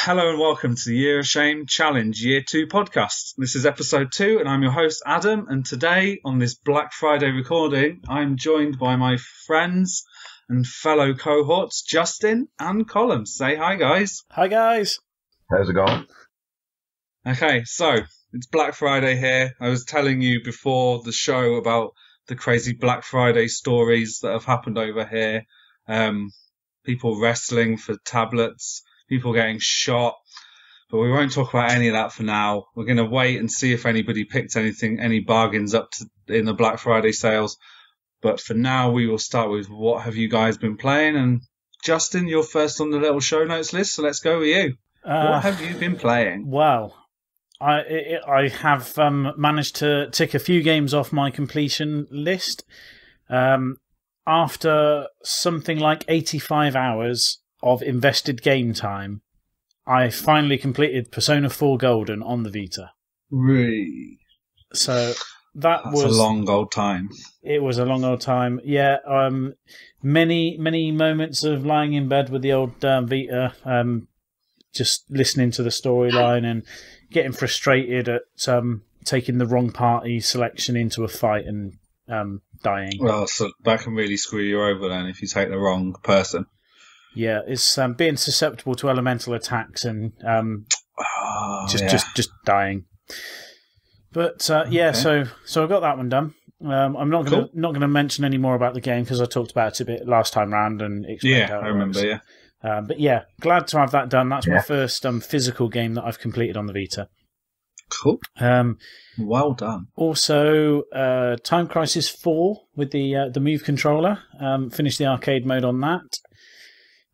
Hello and welcome to the Year of Shame Challenge Year 2 podcast. This is episode 2 and I'm your host Adam, and today on this Black Friday recording I'm joined by my friends and fellow cohorts Justin and Colm. Say hi guys. Hi guys. How's it going? Okay, so it's Black Friday here. I was telling you before the show about the crazy Black Friday stories that have happened over here. People wrestling for tablets, people getting shot, but we won't talk about any of that for now. We're going to wait and see if anybody picked any bargains up in the Black Friday sales. But for now, we will start with what have you guys been playing? And Justin, you're first on the little show notes list, so let's go with you. What have you been playing? Well, I have managed to tick a few games off my completion list. After something like 85 hours of invested game time, I finally completed Persona 4 Golden on the Vita. Really? So That's a long old time. It was a long old time. Yeah. Many moments of lying in bed with the old Vita, just listening to the storyline and getting frustrated at taking the wrong party selection into a fight and dying. Well, so that can really screw you over then if you take the wrong person. Yeah, it's being susceptible to elemental attacks and just dying. But okay. So I got that one done. I'm not gonna mention any more about the game because I talked about it a bit last time round and explained how it I remember. works. Yeah, but yeah, glad to have that done. That's my first physical game that I've completed on the Vita. Cool. Well done. Also, Time Crisis 4 with the Move controller. Finished the arcade mode on that.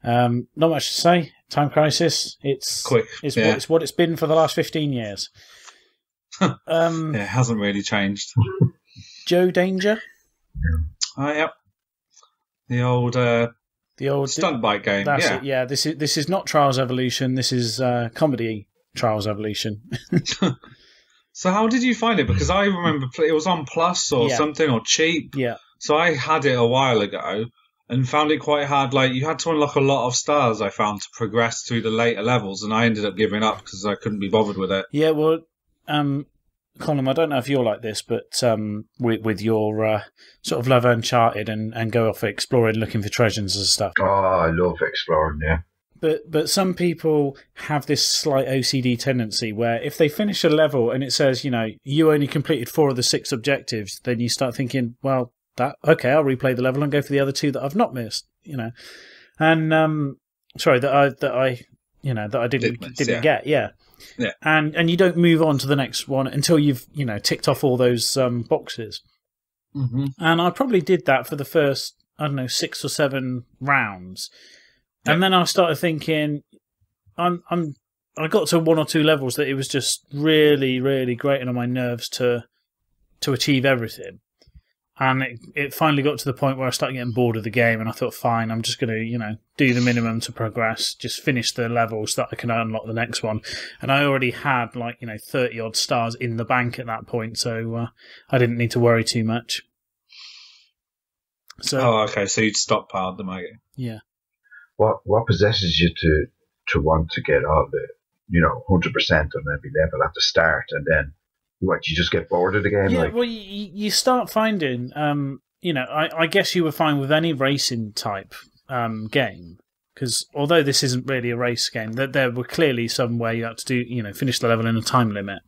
Not much to say. Time Crisis. It's quick. It's what it's been for the last 15 years. It hasn't really changed. Joe Danger. Oh, yep. The old stunt bike game. That's it. Yeah. This is not Trials Evolution. This is comedy Trials Evolution. So how did you find it? Because I remember it was on Plus or something or cheap. Yeah. So I had it a while ago and found it quite hard. Like, you had to unlock a lot of stars, I found, to progress through the later levels, and I ended up giving up because I couldn't be bothered with it. Yeah, well, Colm, I don't know if you're like this, but with your sort of love Uncharted and go off exploring, looking for treasures and stuff. Oh, I love exploring, yeah. But some people have this slight OCD tendency where if they finish a level and it says, you only completed 4 of the 6 objectives, then you start thinking, well, I'll replay the level and go for the other 2 that I've not missed, and sorry, that I didn't get, yeah. And you don't move on to the next one until you've ticked off all those boxes. Mm-hmm. And I probably did that for the first 6 or 7 rounds, and then I started thinking, I got to 1 or 2 levels that it was just really, really grating on my nerves to achieve everything. And it finally got to the point where I started getting bored of the game, and I thought, fine, I'm just going to, do the minimum to progress, just finish the levels so that I can unlock the next one. And I already had 30-odd stars in the bank at that point, so I didn't need to worry too much. So, okay, so you'd stockpiled them, I guess. Yeah. What possesses you to want to get all the 100% on every level at the start, and then what, you just get bored of the game? Yeah, well, you start finding, I guess you were fine with any racing type game, because although this isn't really a race game, there were clearly some where you had to do, finish the level in a time limit.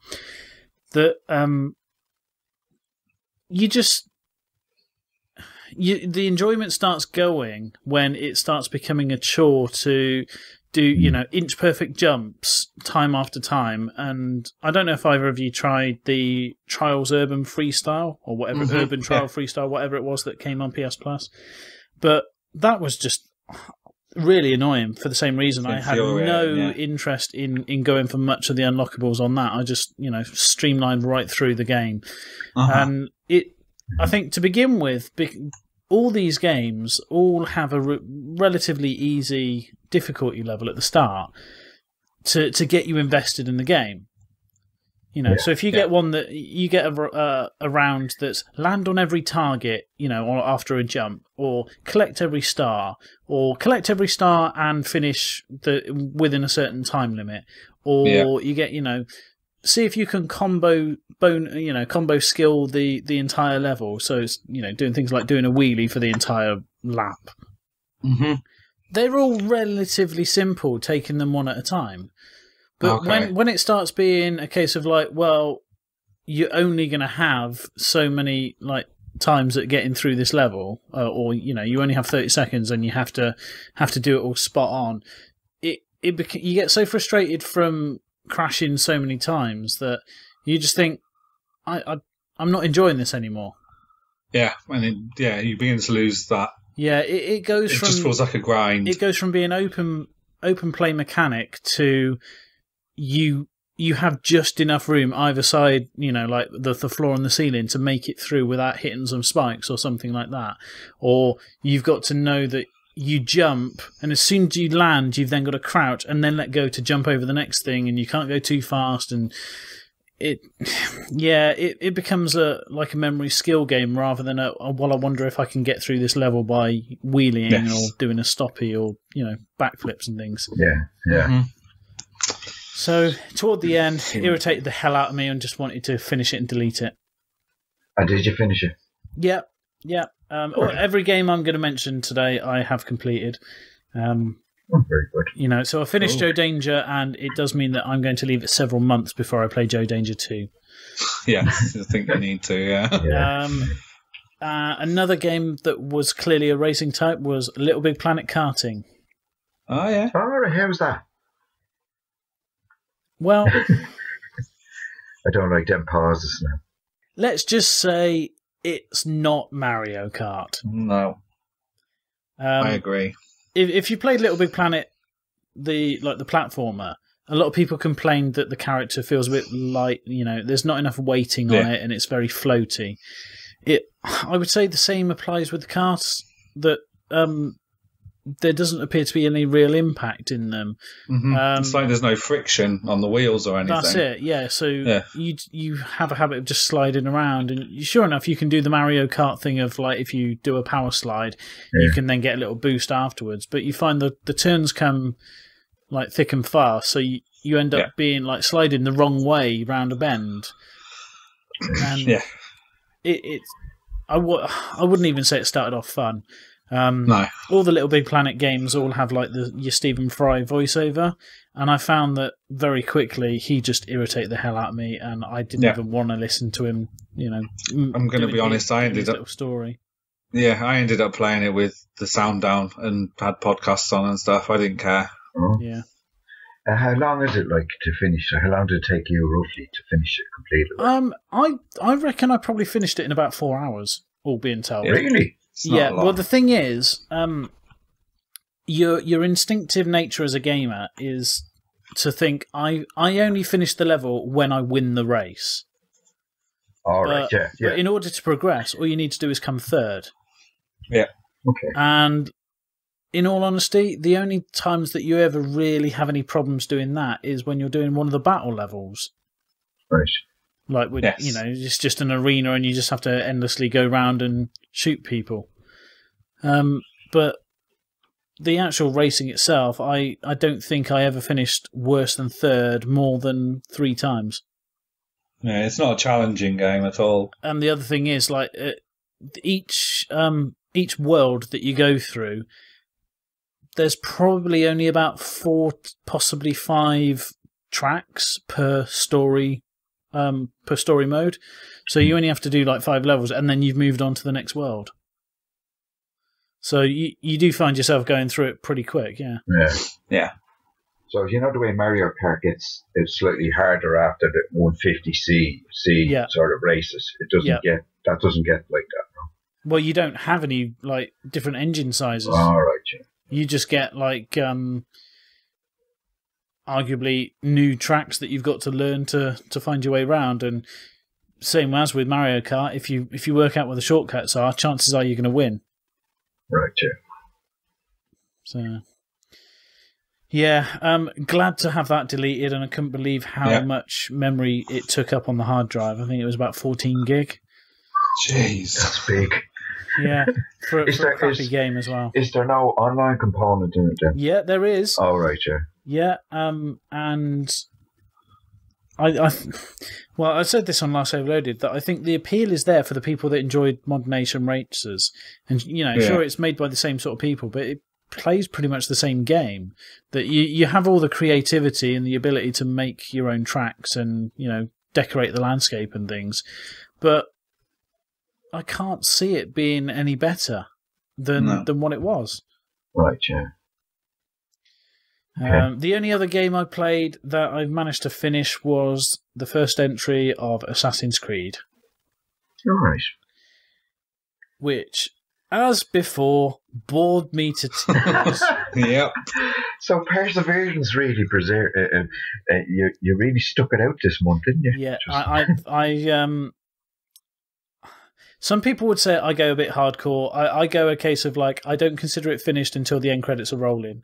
That the enjoyment starts going when it starts becoming a chore to do, inch perfect jumps time after time. And I don't know if either of you tried the Trials Urban Freestyle or whatever, Urban Trial Freestyle, whatever it was that came on PS Plus. But that was just really annoying for the same reason. I had no infuriating, interest in going for much of the unlockables on that. I just, streamlined right through the game. And I think to begin with, all these games all have a relatively easy difficulty level at the start to get you invested in the game. So if you get one that you get a round that's land on every target, or after a jump, or collect every star, and finish within a certain time limit, or you get, see if you can combo skill the entire level. So it's, doing things like doing a wheelie for the entire lap. Mm-hmm. They're all relatively simple, taking them one at a time. But when it starts being a case of like, well, you're only going to have so many like times at getting through this level, or you only have 30 seconds and you have to do it all spot on. You get so frustrated from crashing so many times that you just think, I'm not enjoying this anymore. Yeah, and you begin to lose that. Yeah, it goes from... It just feels like a grind. It goes from being open play mechanic to you have just enough room either side, like the floor and the ceiling to make it through without hitting some spikes or something like that. Or you've got to know that you jump, and as soon as you land, you've then got to crouch and then let go to jump over the next thing, and you can't go too fast, and it becomes like a memory skill game rather than I wonder if I can get through this level by wheeling or doing a stoppie or backflips and things. Yeah. Mm-hmm. So toward the end, it irritated the hell out of me and just wanted to finish it and delete it. And did you finish it? Yeah. Every game I'm going to mention today, I have completed. Very good. So I finished Joe Danger, and it does mean that I'm going to leave it several months before I play Joe Danger 2. Yeah, I think you need to, yeah. Another game that was clearly a racing type was Little Big Planet Karting. Oh, yeah. Oh, how's that? Well... I don't like them pauses now. Let's just say it's not Mario Kart. No. I agree. If you played Little Big Planet, the platformer, a lot of people complained that the character feels a bit light. There's not enough weighting on it, and it's very floaty. I would say the same applies with the karts. That there doesn't appear to be any real impact in them. Mm-hmm. It's like there's no friction on the wheels or anything. That's it, yeah. So you have a habit of just sliding around, and sure enough, you can do the Mario Kart thing of like if you do a power slide, you can then get a little boost afterwards. But you find the turns come like thick and fast, so you end up being like sliding the wrong way round a bend. And I wouldn't even say it started off fun. No. All the Little Big Planet games all have like your Stephen Fry voiceover, and I found that very quickly he just irritated the hell out of me, and I didn't even want to listen to him. I'm going to be honest. I ended up little story. Yeah, I ended up playing it with the sound down and had podcasts on and stuff. I didn't care. Oh. Yeah. How long is it like to finish? How long did it take you roughly to finish it completely? I reckon I probably finished it in about 4 hours, all being told. Really? Yeah, well, the thing is, your instinctive nature as a gamer is to think, I only finish the level when I win the race. All right, yeah. But in order to progress, all you need to do is come third. Yeah. Okay. And in all honesty, the only times that you ever really have any problems doing that is when you're doing one of the battle levels. Right. Like, it's just an arena and you just have to endlessly go round and shoot people. But the actual racing itself, I don't think I ever finished worse than third more than 3 times. Yeah, it's not a challenging game at all. And the other thing is, like, each world that you go through, there's probably only about 4, possibly 5 tracks per story mode. So you only have to do like 5 levels and then you've moved on to the next world. So you do find yourself going through it pretty quick, yeah. Yeah. So the way Mario Kart gets slightly harder after the 150c sort of races. It doesn't get like that, no? Well, you don't have any like different engine sizes. All right, You just get like arguably new tracks that you've got to learn to find your way around, and same as with Mario Kart, if you work out where the shortcuts are, chances are you're going to win. Right, yeah. So, yeah, glad to have that deleted, and I couldn't believe how much memory it took up on the hard drive. I think it was about 14 gig. Jeez. That's big. Yeah, for a crappy game as well. Is there no online component in it then? Yeah, there is. Oh, right, yeah. Yeah, and I said this on Last Overloaded, that I think the appeal is there for the people that enjoyed Modern Nation Racers. And, sure, it's made by the same sort of people, but it plays pretty much the same game. That you have all the creativity and the ability to make your own tracks and, decorate the landscape and things. But I can't see it being any better than what it was. Right, yeah. Okay. The only other game I played that I managed to finish was the first entry of Assassin's Creed. All right. Which, as before, bored me to tears. Yep. So Perseverance really you really stuck it out this month, didn't you? Yeah, I some people would say I go a bit hardcore. I go a case of like, I don't consider it finished until the end credits are rolling.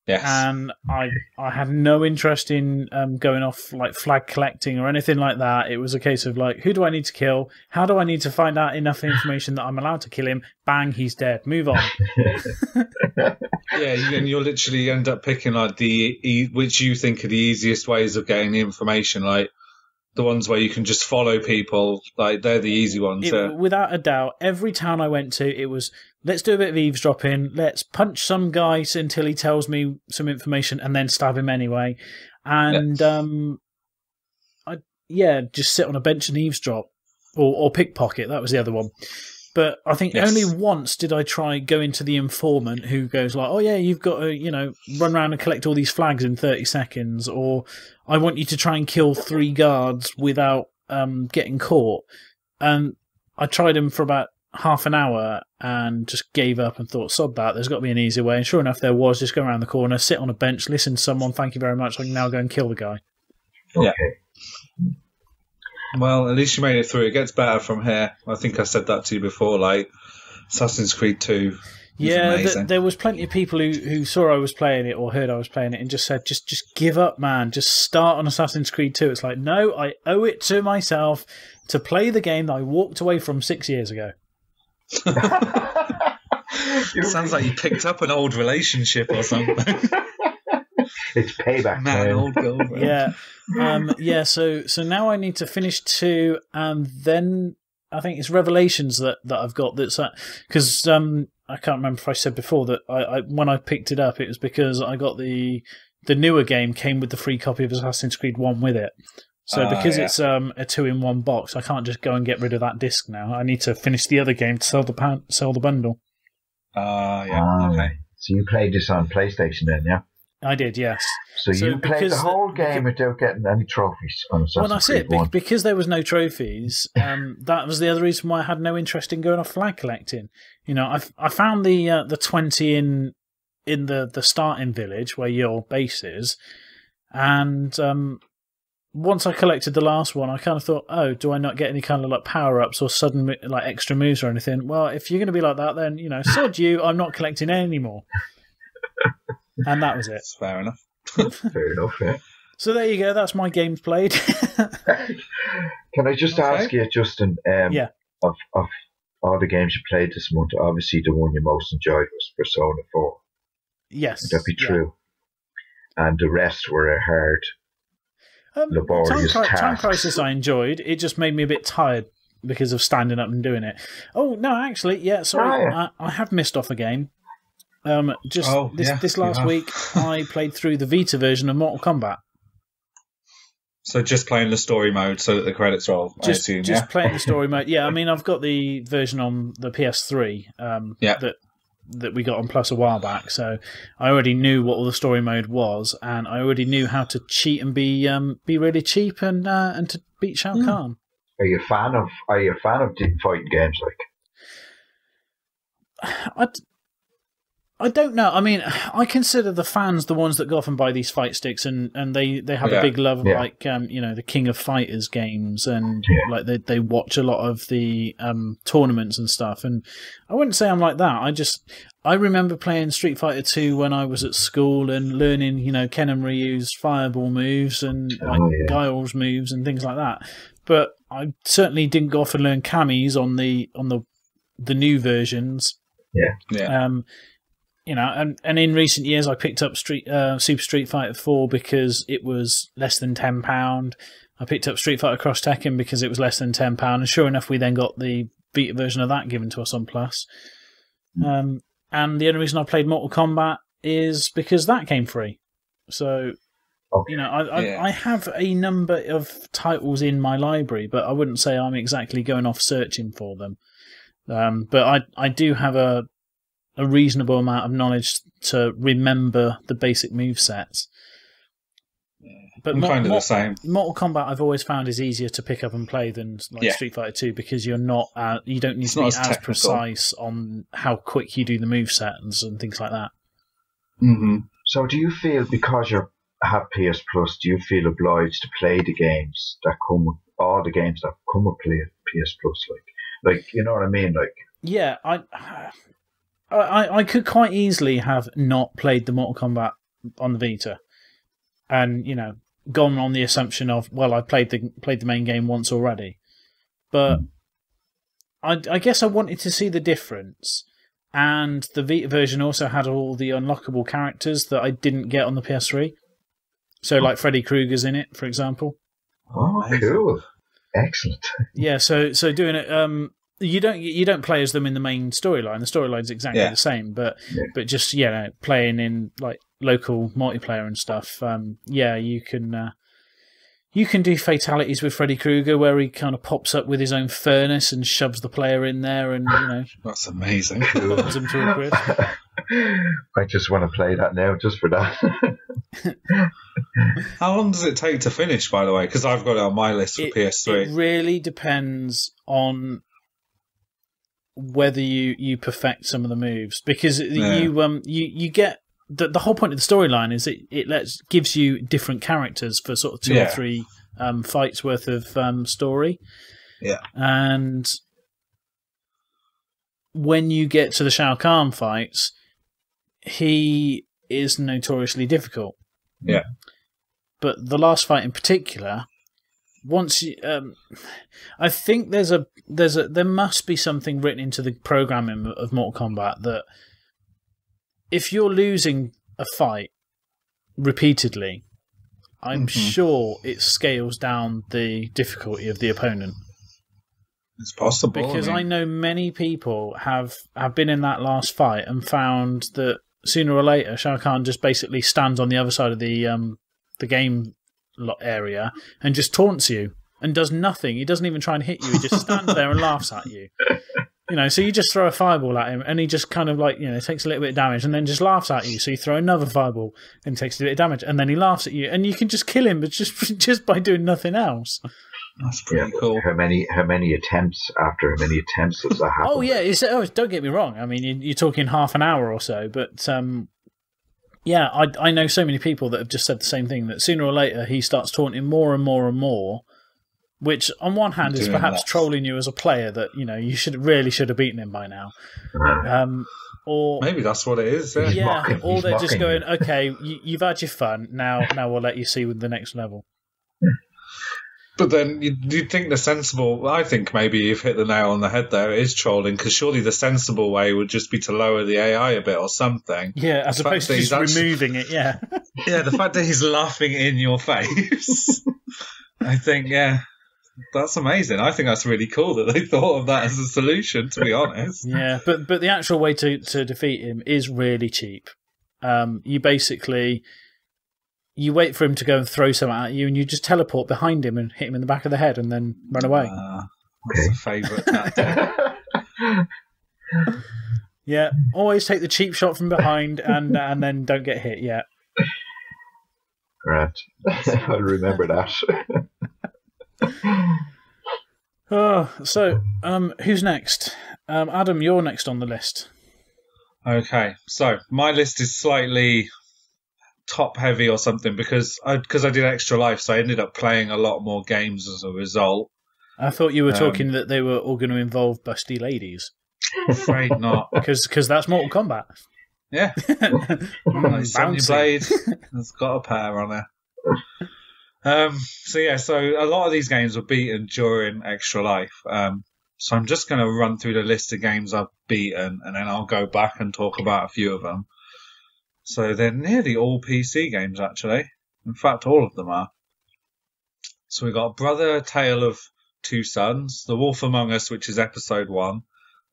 Yes. And I had no interest in going off like flag collecting or anything like that. It was a case of like, who do I need to kill? How do I need to find out enough information that I'm allowed to kill him? Bang, he's dead. Move on. Yeah, and you'll literally end up picking like which you think are the easiest ways of getting the information, like the ones where you can just follow people, like they're the easy ones. Without a doubt, every town I went to, it was, let's do a bit of eavesdropping, let's punch some guy until he tells me some information and then stab him anyway. And, just sit on a bench and eavesdrop. Or pickpocket, that was the other one. But I think only once did I try going to the informant who goes like, oh yeah, you've got to, run around and collect all these flags in 30 seconds, or I want you to try and kill 3 guards without getting caught. And I tried them for about half an hour and just gave up and thought, sod that, there's got to be an easier way. And sure enough, there was. Just go around the corner, sit on a bench, listen to someone, thank you very much, I can now go and kill the guy. Yeah. Well, at least you made it through. It gets better from here. I think I said that to you before, like Assassin's Creed 2. Yeah, there was plenty of people who saw I was playing it or heard I was playing it and just said, just give up, man. Just start on Assassin's Creed 2. It's like, no, I owe it to myself to play the game that I walked away from 6 years ago. It sounds like you picked up an old relationship or something. It's payback. Man, old girlfriend. Yeah. So now I need to finish 2, and then I think it's Revelations that I've got. That's because I can't remember if I said before that I when I picked it up, it was because I got the newer game came with the free copy of Assassin's Creed 1 with it. So because it's a 2-in-1 box, I can't just go and get rid of that disc now. I need to finish the other game to sell the bundle. Okay. So you played this on PlayStation then, yeah? I did, yes. So you played the whole game without getting any trophies on Assassin's Creed 1. Because there was no trophies, that was the other reason why I had no interest in going off flag collecting. I found the 20 in the starting village where your base is, and once I collected the last one, I kind of thought, oh, do I not get any kind of like power-ups or sudden like extra moves or anything? Well, if you're going to be like that, then, sod you, I'm not collecting any more. And that was it. That's fair enough. Fair enough, yeah. So there you go. That's my games played. Can I just ask you, Justin? Of all the games you played this month, obviously the one you most enjoyed was Persona 4. Yes. Would that be true? And the rest were a hard, laborious task. Time Crisis I enjoyed. It just made me a bit tired because of standing up and doing it. Oh, no, actually, yeah, sorry. I have missed off a game. This last week, I played through the Vita version of Mortal Kombat. So just playing the story mode so that the credits roll, I assume, Just playing the story mode. Yeah, I mean, I've got the version on the PS3 that we got on Plus a while back, so I already knew what all the story mode was, and I already knew how to cheat and be really cheap and to beat Shao Kahn. Are you a fan of fighting games like? I don't know. I mean, I consider the fans the ones that go off and buy these fight sticks, and they have a big love of like the King of Fighters games, and like they watch a lot of the tournaments and stuff. And I wouldn't say I'm like that. I remember playing Street Fighter 2 when I was at school and learning, Ken and Ryu's fireball moves and Guile's moves and things like that. But I certainly didn't go off and learn Kami's on the new versions. Yeah. And in recent years, I picked up Super Street Fighter 4 because it was less than £10. I picked up Street Fighter Cross Tekken because it was less than £10. And sure enough, we then got the beta version of that given to us on Plus. And the only reason I played Mortal Kombat is because that came free. So, I have a number of titles in my library, but I wouldn't say I'm exactly going off searching for them. But I do have a reasonable amount of knowledge to remember the basic movesets. But I'm kind of the same. Mortal Kombat I've always found is easier to pick up and play than Street Fighter 2 because you don't need to be as precise on how quick you do the movesets and things like that. Mm-hmm. So do you feel, because you have PS Plus, do you feel obliged to play the games that come with all the games that come with PS Plus? Like you know what I mean? Like, yeah, I could quite easily have not played the Mortal Kombat on the Vita, and gone on the assumption of, well, I played the main game once already. But I guess I wanted to see the difference, and the Vita version also had all the unlockable characters that I didn't get on the PS3. So, like Freddy Krueger's in it, for example. Oh, cool! Excellent. Yeah, so doing it. You don't play as them in the main storyline. The storyline's exactly the same, but just playing in like local multiplayer and stuff. You can do fatalities with Freddy Krueger where he kind of pops up with his own furnace and shoves the player in there, and that's amazing. Burns him to a crisp. I just want to play that now, just for that. How long does it take to finish, by the way? Because I've got it on my list for PS3. It really depends on whether you perfect some of the moves, because you get the whole point of the storyline is it gives you different characters for sort of 2 or 3 fights worth of story. Yeah. And when you get to the Shao Kahn fights, he is notoriously difficult. Yeah. But the last fight in particular, once you, I think there must be something written into the programming of Mortal Kombat that if you're losing a fight repeatedly, I'm sure it scales down the difficulty of the opponent. It's possible, because I know many people have been in that last fight and found that sooner or later Shao Kahn just basically stands on the other side of the game area and just taunts you and does nothing. He doesn't even try and hit you. He just stands there and laughs at you. So you just throw a fireball at him and he just kind of takes a little bit of damage and then just laughs at you. So you throw another fireball and takes a bit of damage and then he laughs at you and you can just kill him, but just by doing nothing else. That's pretty cool. How many attempts does that happen? Oh yeah, don't get me wrong. I mean, you're talking half an hour or so, but I know so many people that have just said the same thing, that sooner or later he starts taunting more and more and more, which on one hand is perhaps trolling you as a player that you should have beaten him by now. Or maybe that's what it is. Yeah, or they're just going, okay, you've had your fun. Now we'll let you see with the next level. But then you'd think the sensible... I think maybe you've hit the nail on the head there. It is trolling, because surely the sensible way would just be to lower the AI a bit or something. Yeah, as opposed to just removing it, yeah. Yeah, the fact that he's laughing in your face. I think, that's amazing. I think that's really cool that they thought of that as a solution, to be honest. Yeah, but the actual way to defeat him is really cheap. You basically... You wait for him to go and throw something at you, and you just teleport behind him and hit him in the back of the head and then run away. That's a favourite tactic. Yeah, always take the cheap shot from behind and then don't get hit, yeah. Right. I'll remember that. So, who's next? Adam, you're next on the list. Okay, so my list is slightly top heavy or something because I did Extra Life, so I ended up playing a lot more games as a result. I thought you were talking that they were all going to involve busty ladies. Afraid not, because that's Mortal Kombat. Yeah, Sonya Blade has got a pair on her. So a lot of these games were beaten during Extra Life. So I'm just going to run through the list of games I've beaten, and then I'll go back and talk about a few of them. So they're nearly all PC games, actually. In fact, all of them are. So we've got Brother, Tale of Two Sons, The Wolf Among Us, which is episode 1,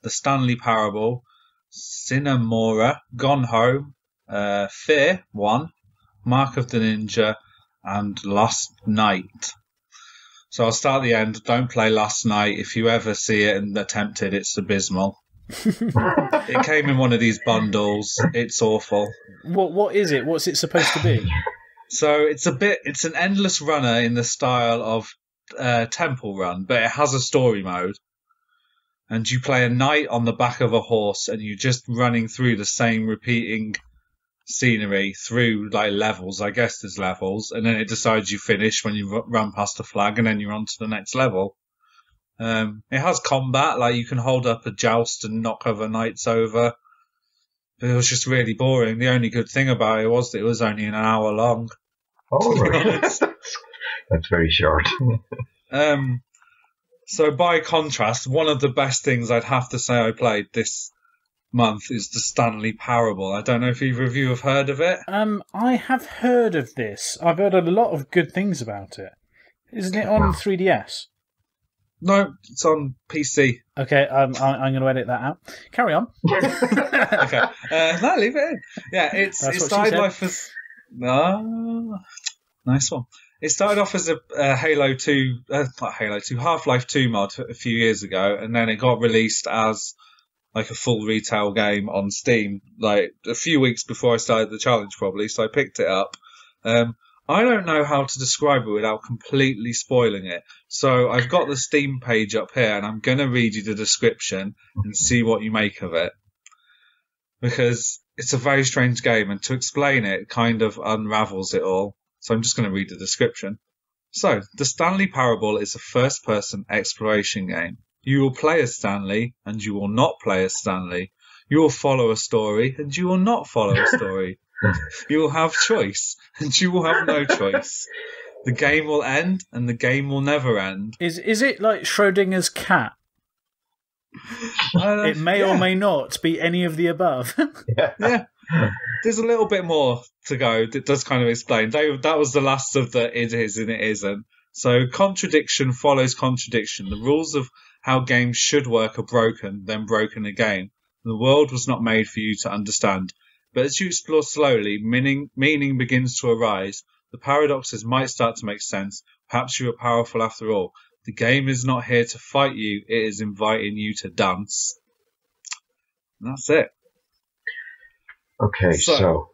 The Stanley Parable, Cinnamora, Gone Home, Fear 1, Mark of the Ninja, and Last Night. So I'll start at the end. Don't play Last Night. If you ever see it and attempt it, it's abysmal. It came in one of these bundles. It's awful. What is it? What's it supposed to be? So it's an endless runner in the style of Temple Run, but it has a story mode. And you play a knight on the back of a horse, and you're just running through the same repeating scenery through like levels. I guess there's levels, and then it decides you finish when you run past a flag, and then you're on to the next level. It has combat, like you can hold up a joust and knock other knights over. But it was just really boring. The only good thing about it was that it was only an hour long. Oh, right. That's very short. So by contrast, one of the best things I'd have to say I played this month is the Stanley Parable. I don't know if either of you have heard of it. I have heard of this. I've heard a lot of good things about it. Isn't it on 3DS? No, it's on PC. Okay, I'm going to edit that out. Carry on. Okay, no, leave it in. Yeah, it started life as nice one. It started off as a Halo 2, not Halo 2, Half-Life 2 mod a few years ago, and then it got released as like a full retail game on Steam, like a few weeks before I started the challenge probably, so I picked it up. I don't know how to describe it without completely spoiling it, so I've got the Steam page up here, and I'm going to read you the description and see what you make of it. Because it's a very strange game, and to explain it kind of unravels it all. So I'm just going to read the description. So, the Stanley Parable is a first-person exploration game. You will play as Stanley, and you will not play as Stanley. You will follow a story, and you will not follow a story. You will have choice, and you will have no choice. The game will end, and the game will never end. Is it like Schrodinger's cat? It may or may not be any of the above. Yeah. There's a little bit more to go. It does kind of explain. That was the last of the it is and it isn't. So contradiction follows contradiction. The rules of how games should work are broken, then broken again. The world was not made for you to understand. But as you explore slowly, meaning begins to arise. The paradoxes might start to make sense. Perhaps you are powerful after all. The game is not here to fight you. It is inviting you to dance. And that's it. Okay, so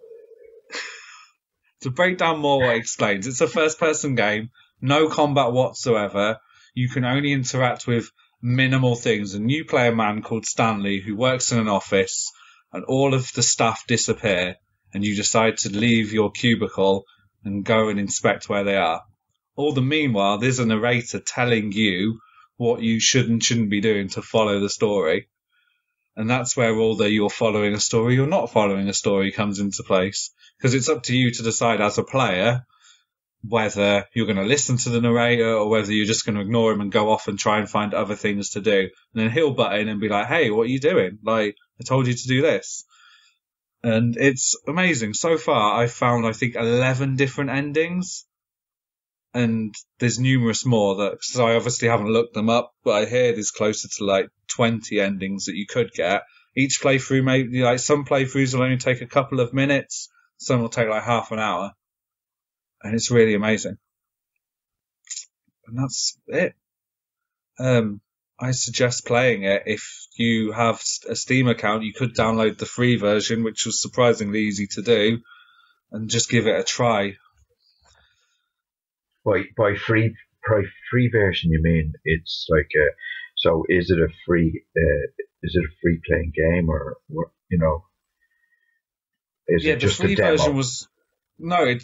to break down more what it explains, it's a first-person game, no combat whatsoever. You can only interact with minimal things, and you play a man called Stanley who works in an office, and all of the staff disappear, and you decide to leave your cubicle and go and inspect where they are. All the meanwhile, there's a narrator telling you what you should and shouldn't be doing to follow the story. And that's where all the you're following a story or not following a story comes into place. Because it's up to you to decide as a player whether you're going to listen to the narrator or whether you're just going to ignore him and go off and try and find other things to do. And then he'll butt in and be like, hey, what are you doing? Like, I told you to do this. And it's amazing. So far, I've found, I think, 11 different endings. And there's numerous more because I obviously haven't looked them up, but I hear there's closer to like 20 endings that you could get. Each playthrough maybe like some playthroughs will only take a couple of minutes, some will take like half an hour, and it's really amazing. And that's it. I suggest playing it if you have a Steam account. You could download the free version, which was surprisingly easy to do, and just give it a try. By free version, you mean it's like so? Is it a free playing game or what? You know? Is Yeah, it the just a free demo? version was no.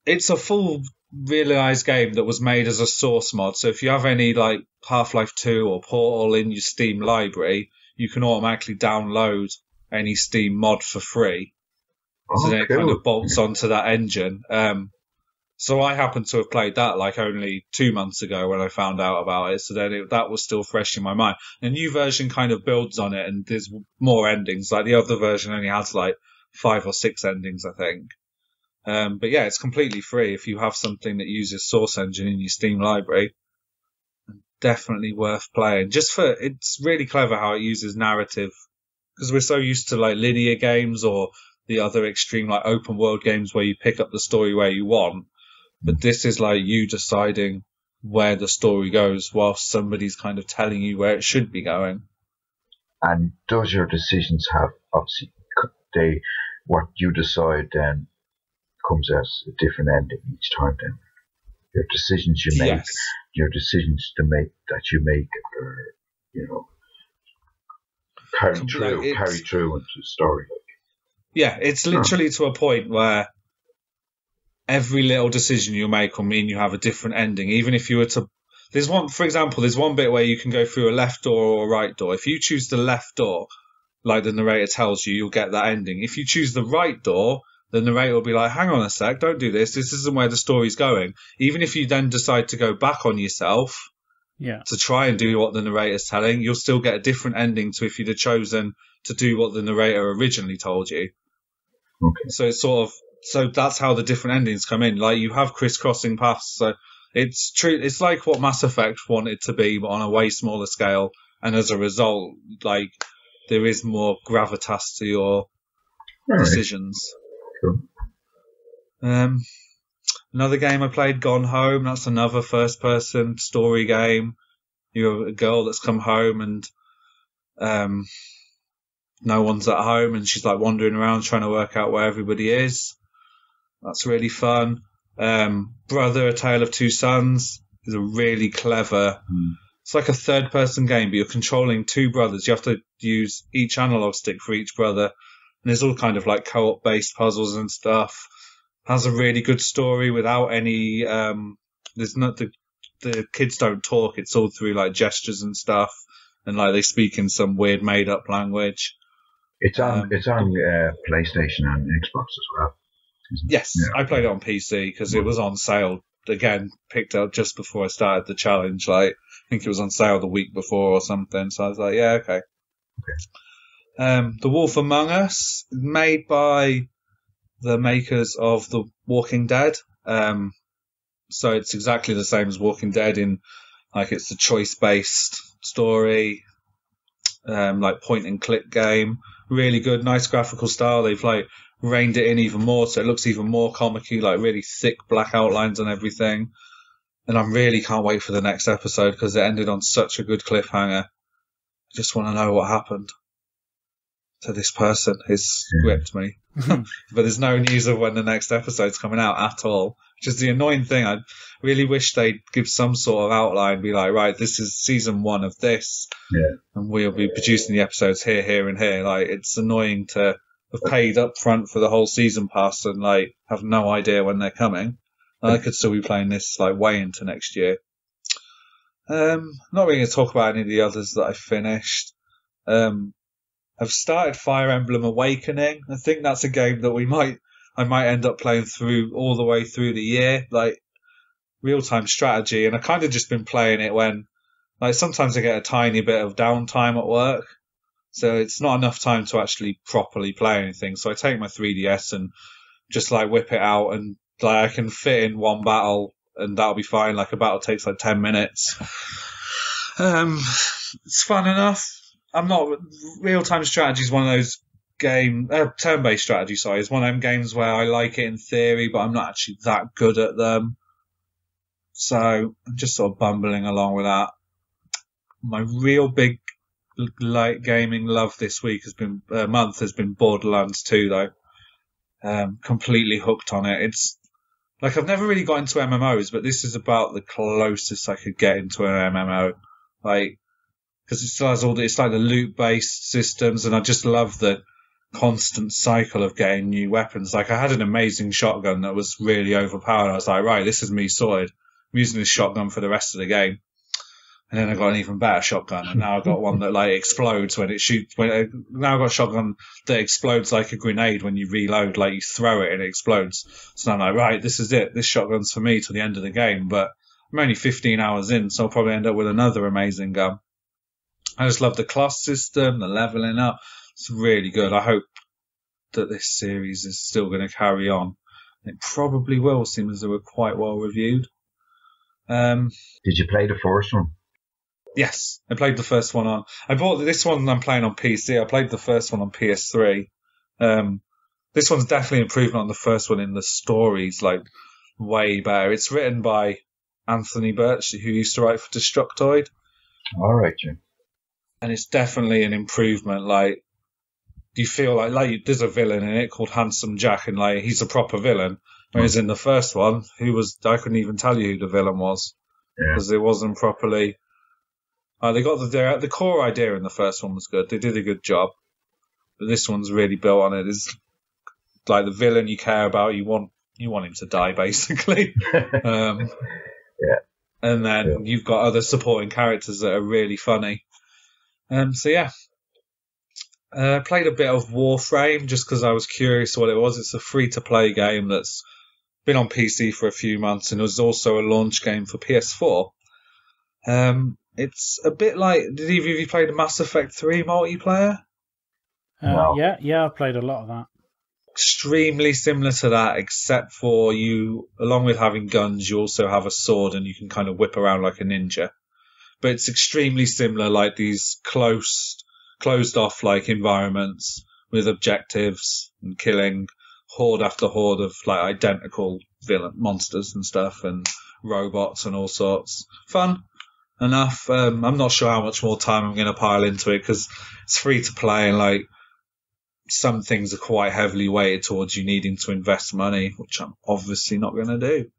It's a full realized game that was made as a source mod. So if you have any like Half-Life 2 or Portal in your Steam library, you can automatically download any Steam mod for free. So then it kind of bolts onto that engine. So I happened to have played that like only 2 months ago when I found out about it. So then that was still fresh in my mind. The new version kind of builds on it, and there's more endings. Like the other version only has like 5 or 6 endings, I think. But yeah, it's completely free if you have something that uses Source Engine in your Steam library. Definitely worth playing. It's really clever how it uses narrative, because we're so used to like linear games or the other extreme like open world games where you pick up the story where you want. But this is like you deciding where the story goes whilst somebody's kind of telling you where it should be going. And does your decisions have, obviously, what you decide then comes as a different ending each time then? Your decisions you make, Yes. your decisions that you make are, you know, carry through into the story. Yeah, it's literally to a point where every little decision you make will mean you have a different ending. Even if you were to, there's one bit where you can go through a left door or a right door. If you choose the left door, like the narrator tells you, you'll get that ending. If you choose the right door, the narrator will be like, hang on a sec, don't do this. This isn't where the story's going. Even if you then decide to go back on yourself to try and do what the narrator's telling, you'll still get a different ending to if you'd have chosen to do what the narrator originally told you. Okay. So it's so that's how the different endings come in. Like you have crisscrossing paths. So it's true. It's like what Mass Effect wanted to be, but on a way smaller scale. And as a result, like there is more gravitas to your decisions. Cool. Another game I played, Gone Home. That's another first-person story game. You're a girl that's come home and no one's at home, and she's like wandering around trying to work out where everybody is. That's really fun. Brother, A Tale of Two Sons is a really clever. It's like a third-person game, but you're controlling two brothers. You have to use each analog stick for each brother. And there's all kind of like co-op based puzzles and stuff. Has a really good story without any, there's not the kids don't talk. It's all through like gestures and stuff. And like they speak in some weird made up language. It's on PlayStation and Xbox as well. Yes. Yeah. I played it on PC because it was on sale. Again, picked up just before I started the challenge. Like, I think it was on sale the week before or something. So I was like, yeah, okay. The Wolf Among Us, made by the makers of The Walking Dead. So it's exactly the same as Walking Dead in, like, it's a choice-based story, like point and click game. Really good, nice graphical style. They've like reined it in even more, so it looks even more comic-y, like really thick black outlines and everything. And I really can't wait for the next episode because it ended on such a good cliffhanger. I just want to know what happened to this person. It's gripped me. But there's no news of when the next episode's coming out at all, which is the annoying thing. I really wish they'd give some sort of outline, be like, right, this is season 1 of this, and we'll be producing the episodes here, here, and here. Like, it's annoying to have paid up front for the whole season pass and like have no idea when they're coming. I could still be playing this like way into next year. Not really going to talk about any of the others that I finished. I've started Fire Emblem Awakening. I think that's a game that I might end up playing through all the way through the year, like real-time strategy. And I kind of just been playing it when, like, sometimes I get a tiny bit of downtime at work, so it's not enough time to actually properly play anything. So I take my 3DS and just like whip it out, and like I can fit in one battle, and that'll be fine. Like a battle takes like 10 minutes. It's fun enough. I'm not, real-time strategy is one of those turn-based strategy, is one of them games where I like it in theory, but I'm not actually that good at them. So I'm just sort of bumbling along with that. My real big light gaming love this week month has been Borderlands 2 though. Completely hooked on it. It's like, I've never really got into MMOs, but this is about the closest I could get into an MMO. Like, because it still has it's like the loot-based systems, and I just love that constant cycle of getting new weapons. Like I had an amazing shotgun that was really overpowered. I was like, right, this is me sorted. I'm using this shotgun for the rest of the game. And then I got an even better shotgun, and now I've got one that like explodes when it shoots. Now I've got a shotgun that explodes like a grenade when you reload. Like you throw it and it explodes. So I'm like, right, this is it. This shotgun's for me till the end of the game. But I'm only 15 hours in, so I'll probably end up with another amazing gun. I just love the class system, the leveling up. It's really good. I hope that this series is still going to carry on. It probably will, seem as they were quite well reviewed. Did you play the first one? Yes, I played the first one on. I bought this one. I'm playing on PC. I played the first one on PS3. This one's definitely an improvement on the first one in the stories, like way better. It's written by Anthony Birch, who used to write for Destructoid. All right, Jim. And it's definitely an improvement. Like you feel like there's a villain in it called Handsome Jack, and like he's a proper villain. Whereas in the first one, I couldn't even tell you who the villain was because it wasn't properly. They got the core idea in the first one was good. They did a good job, but this one's really built on it. It's like the villain you care about. You want him to die, basically. And then you've got other supporting characters that are really funny. So yeah, played a bit of Warframe just because I was curious what it was. It's a free-to-play game that's been on PC for a few months and was also a launch game for PS4. It's a bit like, did either of you play the Mass Effect 3 multiplayer? No. Yeah, I played a lot of that. Extremely similar to that, except for you, along with having guns, you also have a sword and you can kind of whip around like a ninja. But it's extremely similar, like these closed off like environments with objectives and killing horde after horde of like identical villain monsters and stuff and robots and all sorts. Fun enough. I'm not sure how much more time I'm going to pile into it because it's free to play and like some things are quite heavily weighted towards you needing to invest money, which I'm obviously not going to do.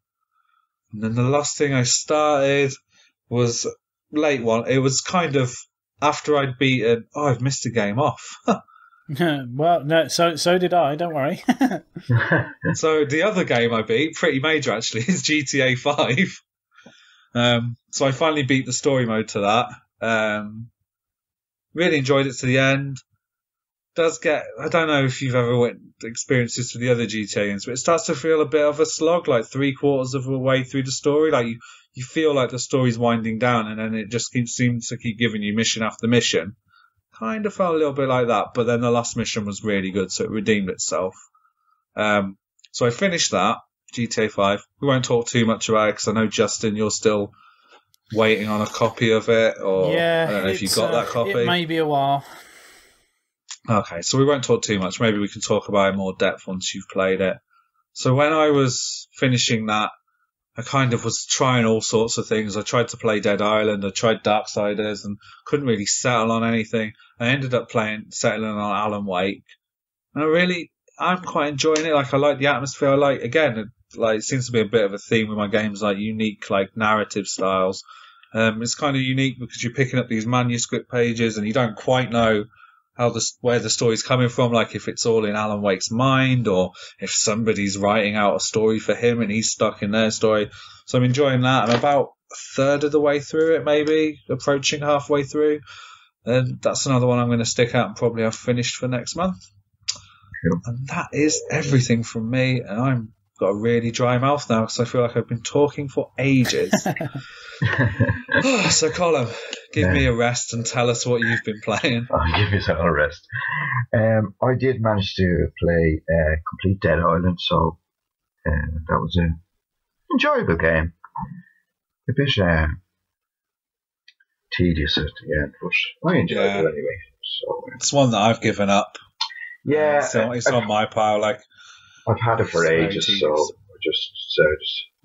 And then the last thing I started was late one. It was kind of after I'd beaten. Oh, I've missed a game off. Well, no, so did I. Don't worry. So the other game I beat, pretty major actually, is GTA 5. So I finally beat the story mode to that. Really enjoyed it to the end. Does get, I don't know if you've ever experienced this with the other GTA games, but it starts to feel a bit of a slog, like 3/4 of the way through the story. Like you feel like the story's winding down and then it just seems to keep giving you mission after mission. Kind of felt a little bit like that, but then the last mission was really good, so it redeemed itself. So I finished that, GTA 5. We won't talk too much about it because I know, Justin, you're still waiting on a copy of it, or yeah, I don't know if you got that copy. It may be a while. Okay, so we won't talk too much. Maybe we can talk about it in more depth once you've played it. So when I was finishing that, I kind of was trying all sorts of things. I tried to play Dead Island, I tried Darksiders, and couldn't really settle on anything. I ended up settling on Alan Wake. And I'm quite enjoying it. Like, I like the atmosphere. It seems to be a bit of a theme with my games, like unique, like narrative styles. It's kind of unique because you're picking up these manuscript pages and you don't quite know where the story's coming from, like if it's all in Alan Wake's mind or if somebody's writing out a story for him and he's stuck in their story. So I'm enjoying that. I'm about a third of the way through it, maybe approaching halfway through. And that's another one I'm going to stick out and probably have finished for next month. Cool. And that is everything from me. And I've got a really dry mouth now because I feel like I've been talking for ages. So Colm, give me a rest and tell us what you've been playing. I'll give yourself a rest. I did manage to play complete Dead Island, so that was an enjoyable game. A bit tedious at the end, but I enjoyed it anyway. So it's one that I've given up. Yeah, so it's on my pile. Like I've had it for ages, so I just said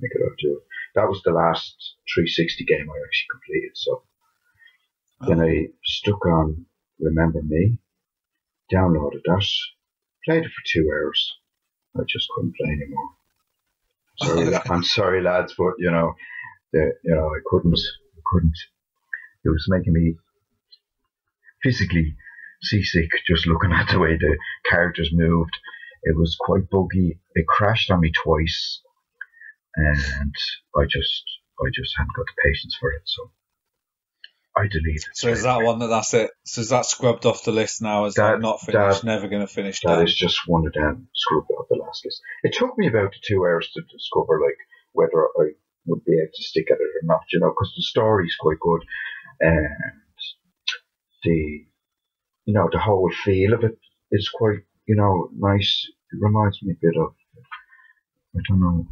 make it up to it. That was the last 360 game I actually completed, so then I stuck on Remember Me, downloaded that, played it for 2 hours. I just couldn't play anymore. I'm sorry, lads, but I couldn't. It was making me physically seasick just looking at the way the characters moved. It was quite buggy. It crashed on me twice, and I just hadn't got the patience for it, so I deleted it. So is that one that's it? So is that scrubbed off the list now? Is that not finished? Never going to finish that? That is just one of them scrubbed off the last list. It took me about 2 hours to discover like whether I would be able to stick at it or not, because the story's quite good and the whole feel of it is quite nice. It reminds me a bit of, I don't know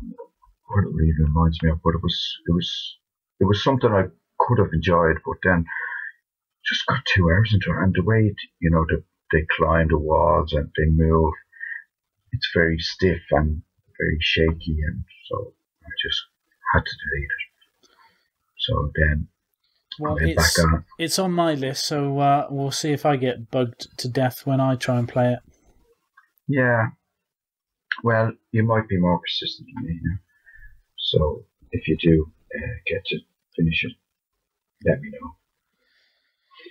what it really reminds me of, but it was something I could have enjoyed, but then just got 2 hours into it, and the way they climb the walls and they move, it's very stiff and very shaky, and so I just had to delete it. So then it's on my list, so we'll see if I get bugged to death when I try and play it. Yeah, well, you might be more persistent than me now, so if you do get to finish it, let me know.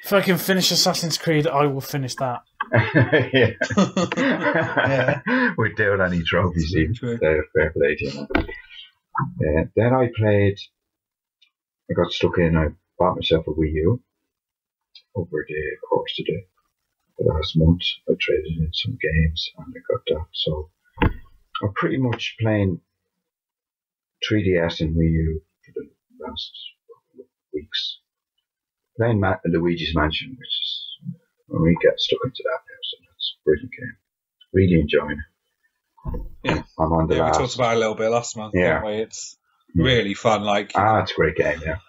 If I can finish Assassin's Creed, I will finish that. Yeah. Without any trophies, even. Fair play to you. Then I got stuck in, I bought myself a Wii U over the course of the last month. I traded in some games and I got that. So I'm pretty much playing 3DS and Wii U for the last couple of weeks. Playing Luigi's Mansion, which is, when we get stuck into that now, so that's a brilliant game. Really enjoying it. Yeah, I'm on the last. We talked about it a little bit last month. Yeah, it's really fun. It's a great game. Yeah,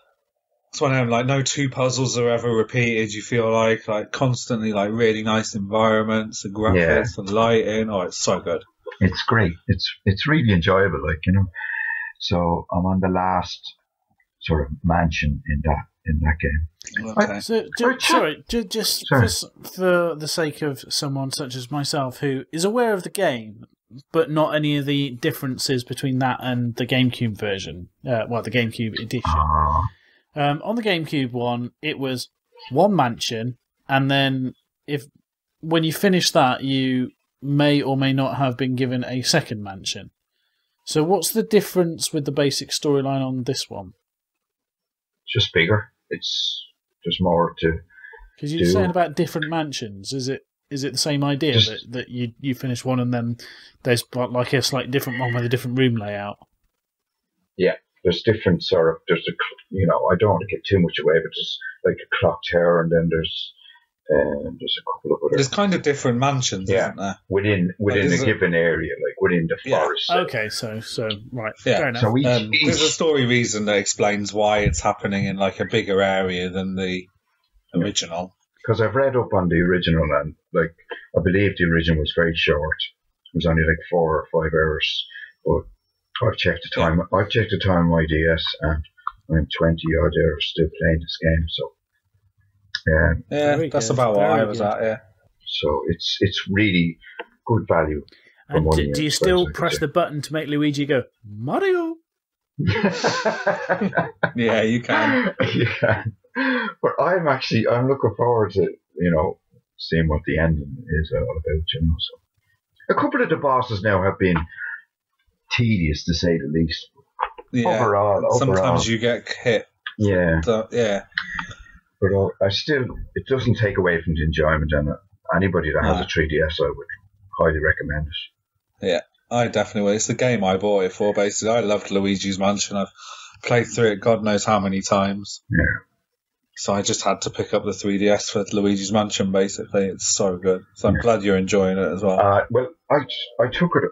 it's one of them. No two puzzles are ever repeated. You feel like constantly really nice environments, and graphics, and lighting. Oh, it's so good. It's great. It's really enjoyable. So I'm on the last sort of mansion in that game. Okay. Just for the sake of someone such as myself who is aware of the game, but not any of the differences between that and the GameCube version, the GameCube edition. On the GameCube one, it was one mansion, and then when you finish that, you may or may not have been given a second mansion. So what's the difference with the basic storyline on this one? Just bigger. There's more to. Because you're saying about different mansions. Is it the same idea that you finish one and then there's like a slightly different one with a different room layout? Yeah, there's different sort of. I don't want to give too much away, but there's like a clock tower, and then there's a couple of other. There's kind of different mansions, isn't there? Within a given area, within the forest. Okay, so right, yeah. Fair enough. So there's a story reason that explains why it's happening in a bigger area than the original. Because I've read up on the original, and I believe the original was very short. It was only 4 or 5 hours. But I've checked the time. I've checked the time on my DS, and I'm 20 odd hours still playing this game. So. That's about what I was at. Yeah. So it's really good value. And do you still press the button to make Luigi go Mario? Yeah, you can. You can. But I'm looking forward to seeing what the ending is all about. So a couple of the bosses now have been tedious to say the least. Yeah. Overall, sometimes you get hit. Yeah. Yeah. But it doesn't take away from the enjoyment, and anybody that has a 3DS, I would highly recommend it. Yeah, I definitely would. It's the game I bought it for, basically. I loved Luigi's Mansion. I've played through it God knows how many times. Yeah. So I just had to pick up the 3DS for Luigi's Mansion, basically. It's so good. So I'm glad you're enjoying it as well. Well, I took it,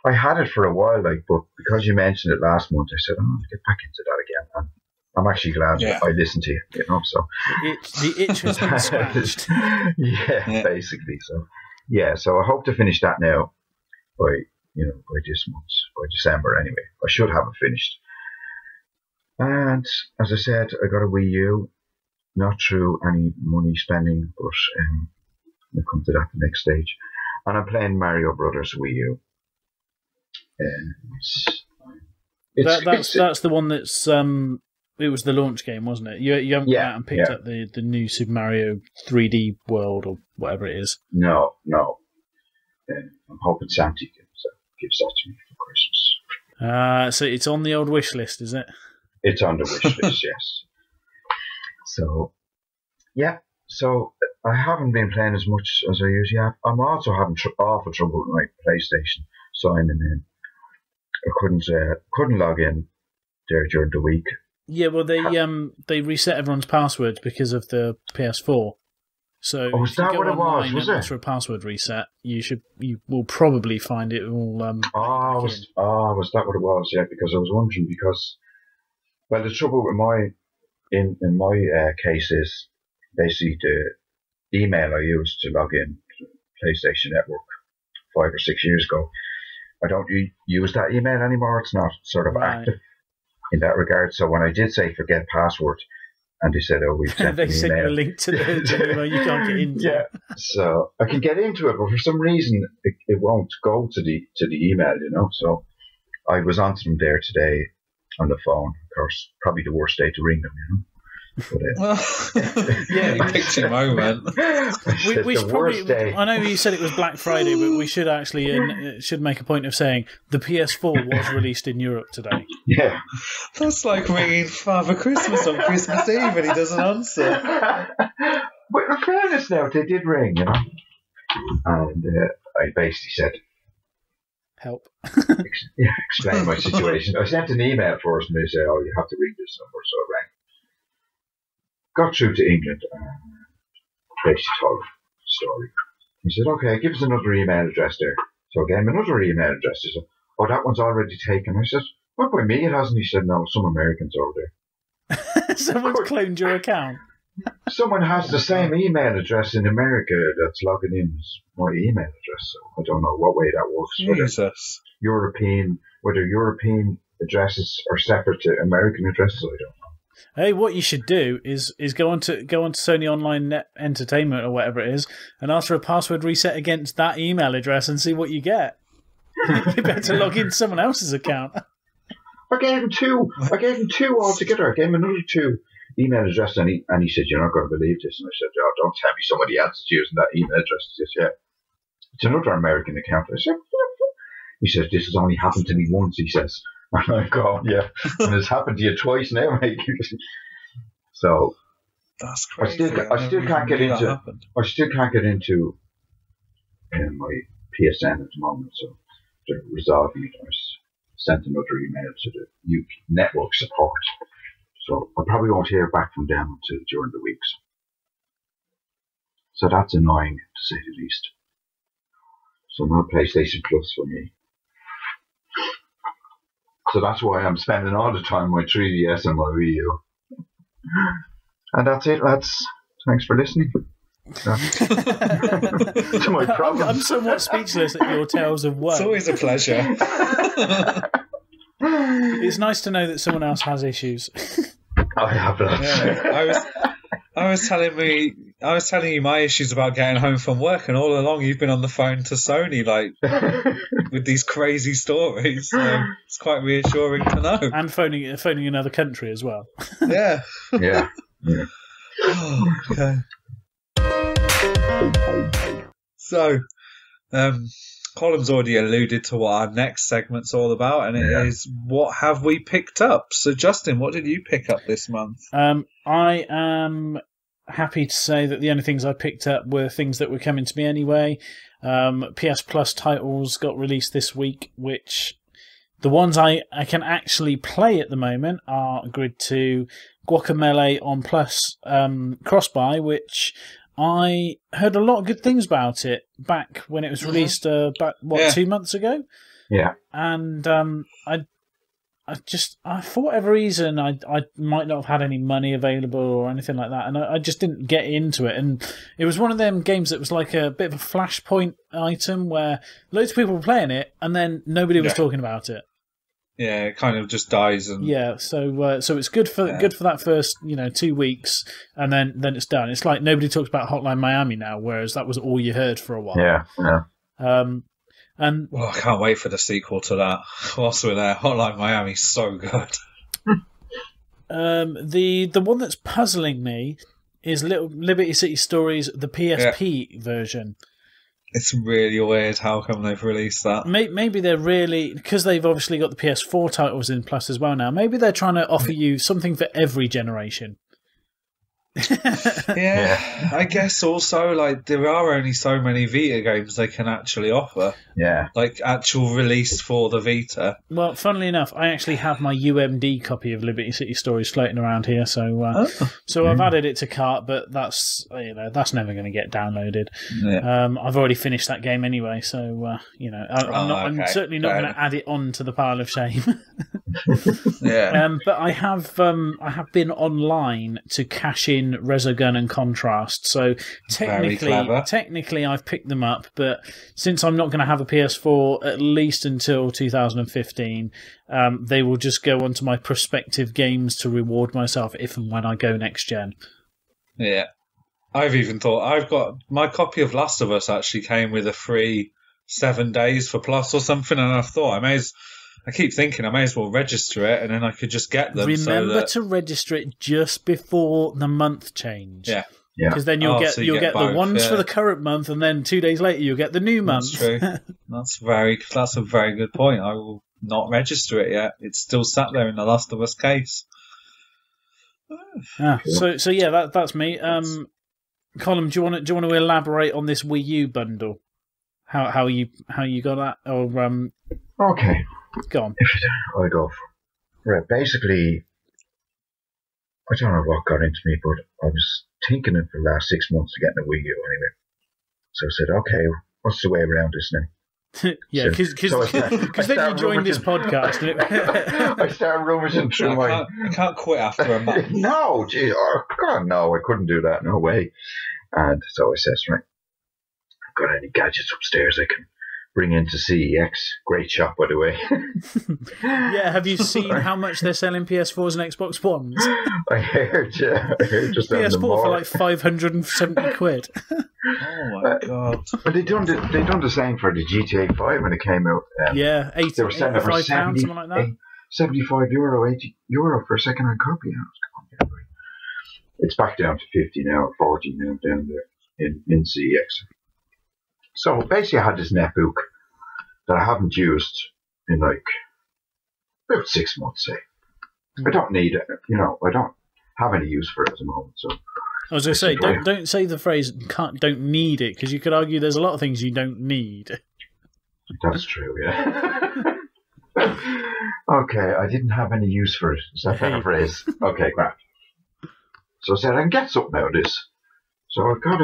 I had it for a while, but because you mentioned it last month, I said, I'll get back into that again. And I'm actually glad I listened to you, so. The itch has been scratched. Yeah, basically. So I hope to finish that now by this month, by December anyway. I should have it finished. And as I said, I got a Wii U, not through any money spending, but we'll come to that the next stage. And I'm playing Mario Brothers Wii U. That's the one that's it was the launch game, wasn't it? You haven't gone out and picked up the new Super Mario 3D World or whatever it is. No. I'm hoping Santa gives that to me for Christmas. So it's on the old wish list, is it? It's on the wish list, yes. So, yeah. So I haven't been playing as much as I usually have. I'm also having awful trouble with my PlayStation signing in. I couldn't log in there during the week. Yeah, well, they reset everyone's passwords because of the PS4. So is that what it was? Was it? For a password reset, you will probably find it all. Was that what it was? Yeah, because I was wondering the trouble with my case is basically the email I used to log in to PlayStation Network 5 or 6 years ago. I don't use that email anymore. It's not sort of active in that regard. So when I did say forget password, and they said, "Oh, we sent they sent you a link to the email you can't get into." Yeah, so I can get into it, but for some reason it won't go to the email, So I was on to them there today on the phone. Of course, probably the worst day to ring them, But, yeah, you picked your moment. we should probably. I know you said it was Black Friday, but we should actually should make a point of saying the PS4 was released in Europe today. Yeah, that's like ringing Father Christmas on Christmas Eve and he doesn't answer. But in fairness, now they did ring, and I basically said, "Help." Explain my situation. I sent an email first, and they said, "Oh, you have to ring this number," so I rang. Got through to England and basically told the story. He said, "Okay, give us another email address there." So I gave him another email address. He said, "Oh, that one's already taken." I said, "What by me? It hasn't." He said, "No, some Americans over there." Someone's cloned your account. Someone has the same email address in America that's logging in as my email address. So I don't know what way that works. Jesus. Whether European addresses are separate to American addresses, I don't know. Hey, what you should do is go on to Sony Online Net Entertainment or whatever it is, and ask for a password reset against that email address and see what you get. You better log into someone else's account. I gave him two altogether. I gave him another 2 email address, and he said, "You're not going to believe this." And I said, "Oh, don't tell me somebody else is using that email address." He says, "Yeah, it's another American account." I said, he says, "This has only happened to me once," he says. And I go, "Yeah, and it's happened to you twice now, mate." So that's crazy. I still can't get into my PSN at the moment, so they're resolving it. I sent another email to the UK network support, so I probably won't hear back from them until during the weeks. So that's annoying, to say the least. So no PlayStation Plus for me. So that's why I'm spending all the time on my 3DS and my Wii U. And that's it, lads. Thanks for listening. To my problem. I'm somewhat speechless at your tales of woe. It's always a pleasure. It's nice to know that someone else has issues. I have that. Yeah, I was telling you my issues about getting home from work, and all along you've been on the phone to Sony, like with these crazy stories. So it's quite reassuring to know. And phoning another country as well. Yeah. Yeah. Oh, okay. So, Colm's already alluded to what our next segment's all about, and it is what have we picked up? So, Justin, what did you pick up this month? I am happy to say that the only things I picked up were things that were coming to me anyway. PS Plus titles got released this week, which the ones I can actually play at the moment are Grid 2, Guacamelee on Plus cross-buy, which I heard a lot of good things about it back when it was released 2 months ago? Yeah. And for whatever reason, I might not have had any money available or anything like that, and I just didn't get into it. And it was one of them games that was like a bit of a flashpoint item where loads of people were playing it, and then nobody was talking about it. Yeah, it kind of just dies. And So it's good for that first 2 weeks, and then it's done. It's like nobody talks about Hotline Miami now, whereas that was all you heard for a while. Yeah. And I can't wait for the sequel to that. Whilst we're there, Hotline Miami's so good. The one that's puzzling me is Little Liberty City Stories, the PSP version. It's really weird how come they've released that. Maybe they're really, because they've obviously got the PS4 titles in Plus as well now, maybe they're trying to offer you something for every generation. Yeah, I guess also, like, there are only so many Vita games they can actually offer. Yeah. Like, actual release for the Vita. Well, funnily enough, I actually have my UMD copy of Liberty City Stories floating around here, so I've added it to cart, but that's never going to get downloaded. Yeah. I've already finished that game anyway, so I'm certainly not going to add it on to the pile of shame. Yeah. But I have been online to cash in Resogun and Contrast, so technically I've picked them up, but since I'm not going to have a PS4 at least until 2015, they will just go onto my prospective games to reward myself if and when I go next gen. Yeah. I've even thought, I've got my copy of Last of Us actually came with a free 7 days for Plus or something, and I've thought I keep thinking I may as well register it, and then I could just get them. Remember to register it just before the month change. Yeah. Because then you'll get the ones for the current month, and then 2 days later you'll get the new month. That's true. That's a very good point. I will not register it yet. It's still sat there in the Last of Us case. So yeah, that's me. Colm, do you want to elaborate on this Wii U bundle? How you got that? Or okay. Go on. I go for right. Basically, I don't know what got into me, but I was thinking it for the last 6 months of getting a Wii U anyway. So I said, okay, what's the way around this now? Yeah, because then you joined this podcast. I started rummaging through I can't quit after a month. No, gee, oh God, no, I couldn't do that. No way. And so I says, right, I've got any gadgets upstairs I can bring into CEX. Great shop, by the way. Yeah, have you seen how much they're selling PS4s and Xbox Ones? I heard, yeah. I heard just PS4 for like 570 quid. Oh my God! But they done the same for the GTA 5 when it came out. Yeah, they were selling it for £85, something like that. €75, €80 for a second-hand copy. It's back down to 50 now, 40 now down there in CEX. So basically, I had this netbook that I haven't used in like about 6 months. Say, I don't need it. I don't have any use for it at the moment. So I was going to say, don't say the phrase "don't need it," because you could argue there's a lot of things you don't need. That's true. Yeah. Okay, I didn't have any use for it. Is that a phrase? Okay, great. So I said I can get something out of this. So I got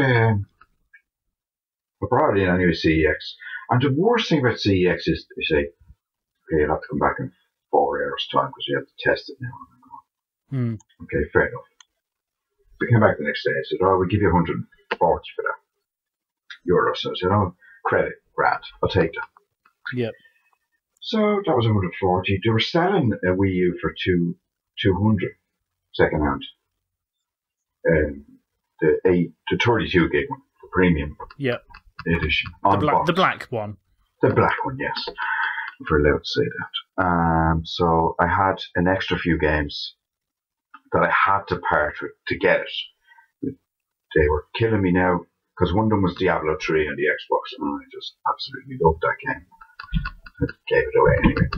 I brought it in anyway, CEX. And the worst thing about CEX is they say, okay, you'll have to come back in 4 hours' time because you have to test it now. Okay, fair enough. We came back the next day and said, we'll give you 140 for that. €. So I said, credit, grand, I'll take that. Yep. So that was 140. They were selling a Wii U for 200 second hand. The 32 gig one, the premium. Yep. Edition. The black one. The black one, yes. If we're allowed to say that. So I had an extra few games that I had to part with to get it. They were killing me now because one of them was Diablo 3 on the Xbox, and I just absolutely loved that game. I gave it away anyway.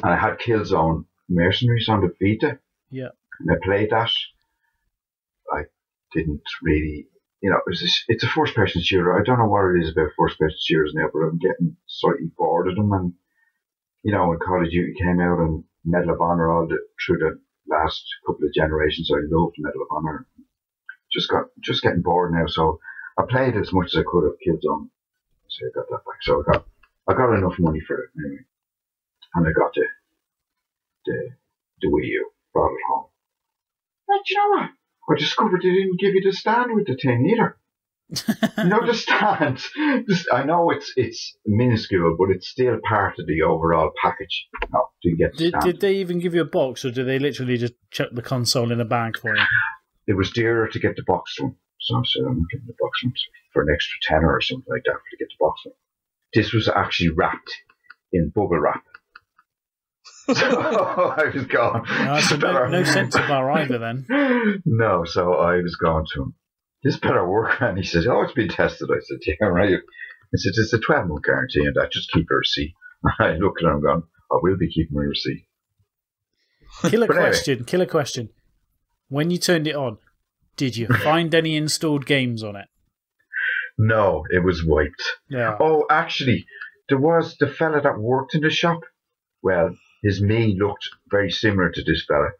And I had Killzone Mercenaries on the Vita. Yeah. And I played that. I didn't really. It's a first-person shooter. I don't know what it is about first-person shooters now, but I'm getting slightly bored of them. And, when Call of Duty came out and Medal of Honor through the last couple of generations, I loved Medal of Honor. Just getting bored now. So I played as much as I could of Killzone. So I got that back. So I got enough money for it anyway. And I got the Wii U, brought it home. But you know what? I discovered they didn't give you the stand with the thing either. The stand. I know it's minuscule, but it's still part of the overall package. No, didn't get the stand. Did they even give you a box, or did they literally just chuck the console in a bag for you? It was dearer to get the box one. So I said, I'm getting the box one for an extra tenner or something like that to get the box one. This was actually wrapped in bubble wrap. I was gone. So no sense of bar either then. No, so I was going to him. This better work, and he says, "Oh, it's been tested." I said, "Yeah, right." He said, "It's a 12-month guarantee, and just keep a receipt." I look at him, going, "I will be keeping my receipt." Killer question. When you turned it on, did you find any installed games on it? No, it was wiped. Yeah. Oh, actually, there was the fella that worked in the shop. Well, his me looked very similar to this fella.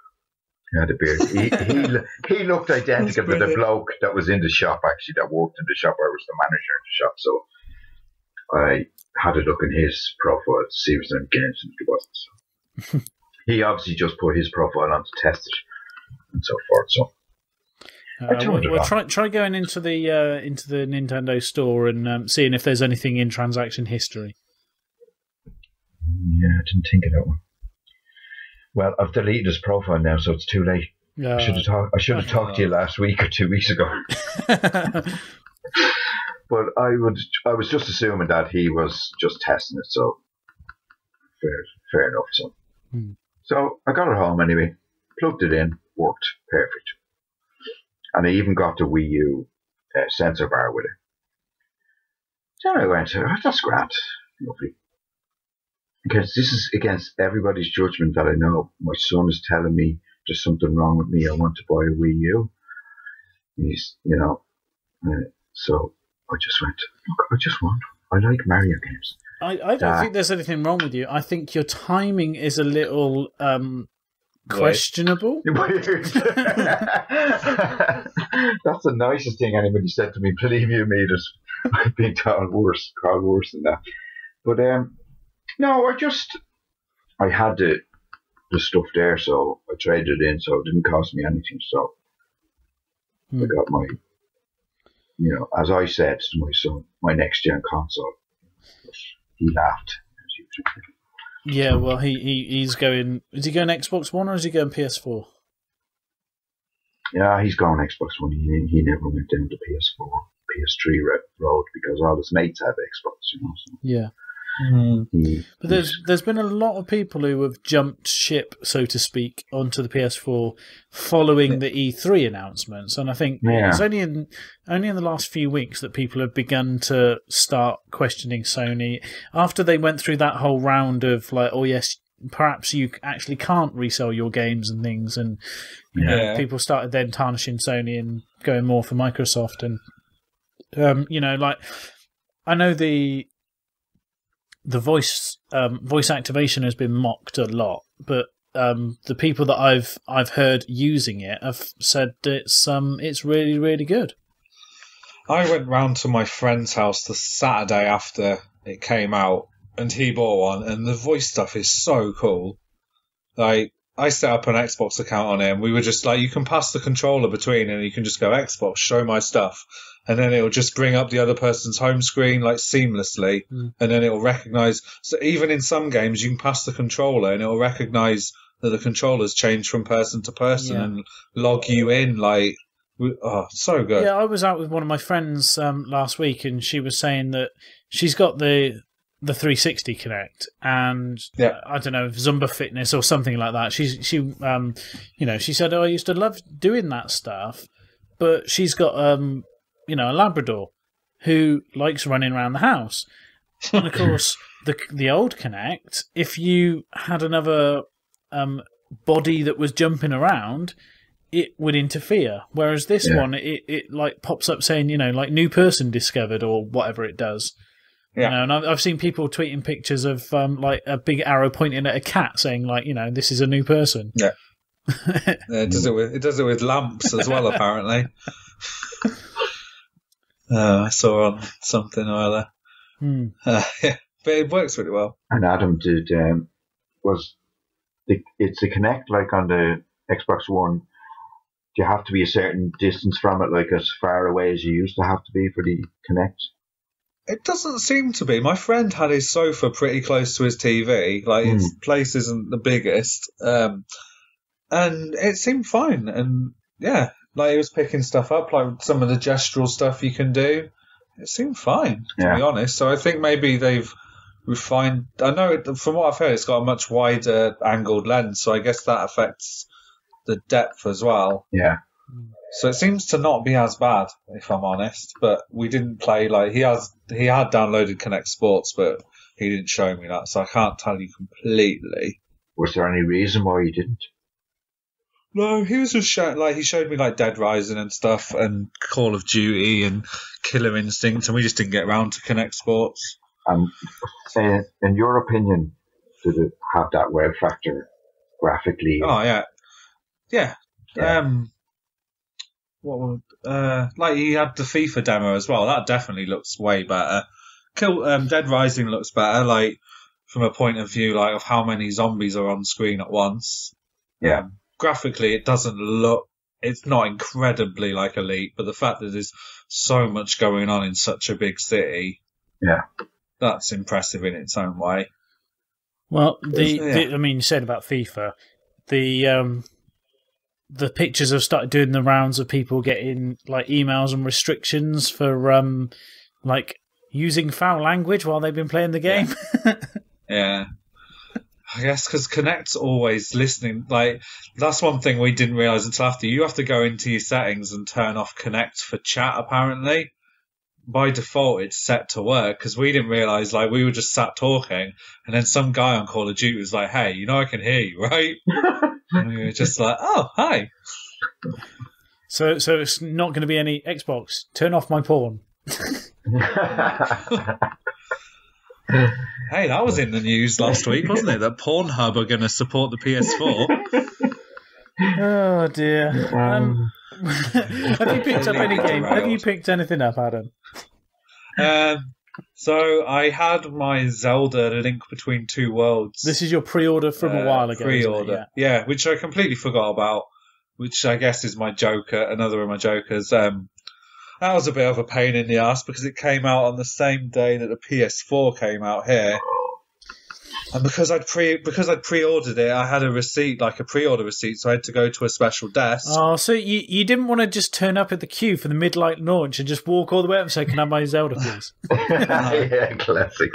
He had a beard. He looked identical to the bloke that was in the shop, actually, that worked in the shop. I was the manager of the shop, so I had a look in his profile to see if there was any games, and there wasn't. So. He obviously just put his profile on to test it, and so forth. So try going into the Nintendo store and seeing if there's anything in transaction history. Yeah, I didn't think of that one. Well, I've deleted his profile now, so it's too late. I should have talked to you last week or 2 weeks ago. But I was just assuming that he was just testing it, so fair enough. So I got it home anyway, plugged it in, worked perfect, and I even got the Wii U sensor bar with it. So I went, "Oh, that's grand, lovely." Because this is against everybody's judgment that I know. My son is telling me there's something wrong with me. I want to buy a Wii U. He's, so I just went, "Look, I like Mario games." I don't think there's anything wrong with you. I think your timing is a little questionable. Weird. That's the nicest thing anybody said to me. Believe you me, I've been called worse than that. But no, I had the stuff there, so I traded it in, so it didn't cost me anything. So I got my, as I said to my son, my next gen console. He laughed. Yeah, well, he's going. Is he going Xbox One or is he going PS4? Yeah, he's going Xbox One. He never went down to PS4, PS3 road because all his mates have Xbox. So. Yeah. But there's been a lot of people who have jumped ship, so to speak, onto the PS4 following the E3 announcements, and I think it's only in the last few weeks that people have begun to start questioning Sony after they went through that whole round of like, oh yes, perhaps you actually can't resell your games and things, and people started then tarnishing Sony and going more for Microsoft, and like I know the voice activation has been mocked a lot, but the people that I've heard using it have said it's really, really good. I went round to my friend's house the Saturday after it came out, and he bought one, and the voice stuff is so cool. Like, I set up an Xbox account on it, and we were just like, you can pass the controller between, and you can just go, Xbox, show my stuff. And then it'll just bring up the other person's home screen like seamlessly, and then it'll recognize. So even in some games, you can pass the controller, and it'll recognize that the controller's changed from person to person and log you in. Like, so good. Yeah, I was out with one of my friends last week, and she was saying that she's got the 360 Connect, and I don't know, Zumba Fitness or something like that. She said, "Oh, I used to love doing that stuff," but she's got a Labrador who likes running around the house. And of course, the old Connect, if you had another body that was jumping around, it would interfere. Whereas this one, it like pops up saying, like new person discovered or whatever it does. Yeah. And I've seen people tweeting pictures of like a big arrow pointing at a cat saying like, this is a new person. Yeah. It does it with lamps as well, apparently. I saw on something or other. But it works really well. And Adam did it's a Connect like on the Xbox One. Do you have to be a certain distance from it, like as far away as you used to have to be for the Connect? It doesn't seem to be. My friend had his sofa pretty close to his TV. Like, his place isn't the biggest. And it seemed fine. And, like, he was picking stuff up, like some of the gestural stuff you can do. It seemed fine, to be honest. So I think maybe they've refined. I know from what I've heard, it's got a much wider angled lens, so I guess that affects the depth as well. Yeah. So it seems to not be as bad, if I'm honest. But we didn't play he had downloaded Connect Sports, but he didn't show me that, so I can't tell you completely. Was there any reason why you didn't? No, he was just he showed me Dead Rising and stuff, and Call of Duty and Killer Instinct, and we just didn't get around to Connect Sports. In your opinion, did it have that web factor graphically? Oh yeah. He had the FIFA demo as well. That definitely looks way better. Dead Rising looks better, from a point of view of how many zombies are on screen at once. Yeah. Graphically, it doesn't look. It's not incredibly elite, but the fact that there's so much going on in such a big city, that's impressive in its own way. Well, you said about FIFA, the pictures have started doing the rounds of people getting emails and restrictions for using foul language while they've been playing the game. Yeah. I guess because Connect's always listening. That's one thing we didn't realise until after. You have to go into your settings and turn off Connect for chat, apparently. By default, it's set to work, because we didn't realise, we were just sat talking, and then some guy on Call of Duty was like, hey, I can hear you, right? And we were just oh, hi. So it's not going to be any Xbox. Turn off my porn. Hey, that was in the news last week, wasn't it? That Pornhub are going to support the PS4. Oh dear. Have you picked up any game? Have you picked anything up, Adam? So I had my Zelda Link Between Two Worlds. This is your pre-order from a while ago. Pre-order, yeah, which I completely forgot about. Which I guess is my Joker, another of my Jokers. That was a bit of a pain in the ass because it came out on the same day that the PS4 came out here. And because I'd pre-ordered it, I had a receipt, a pre-order receipt, so I had to go to a special desk. Oh, so you didn't want to just turn up at the queue for the Midlife launch and just walk all the way up and say, "Can I have my Zelda, please?" Yeah, classic.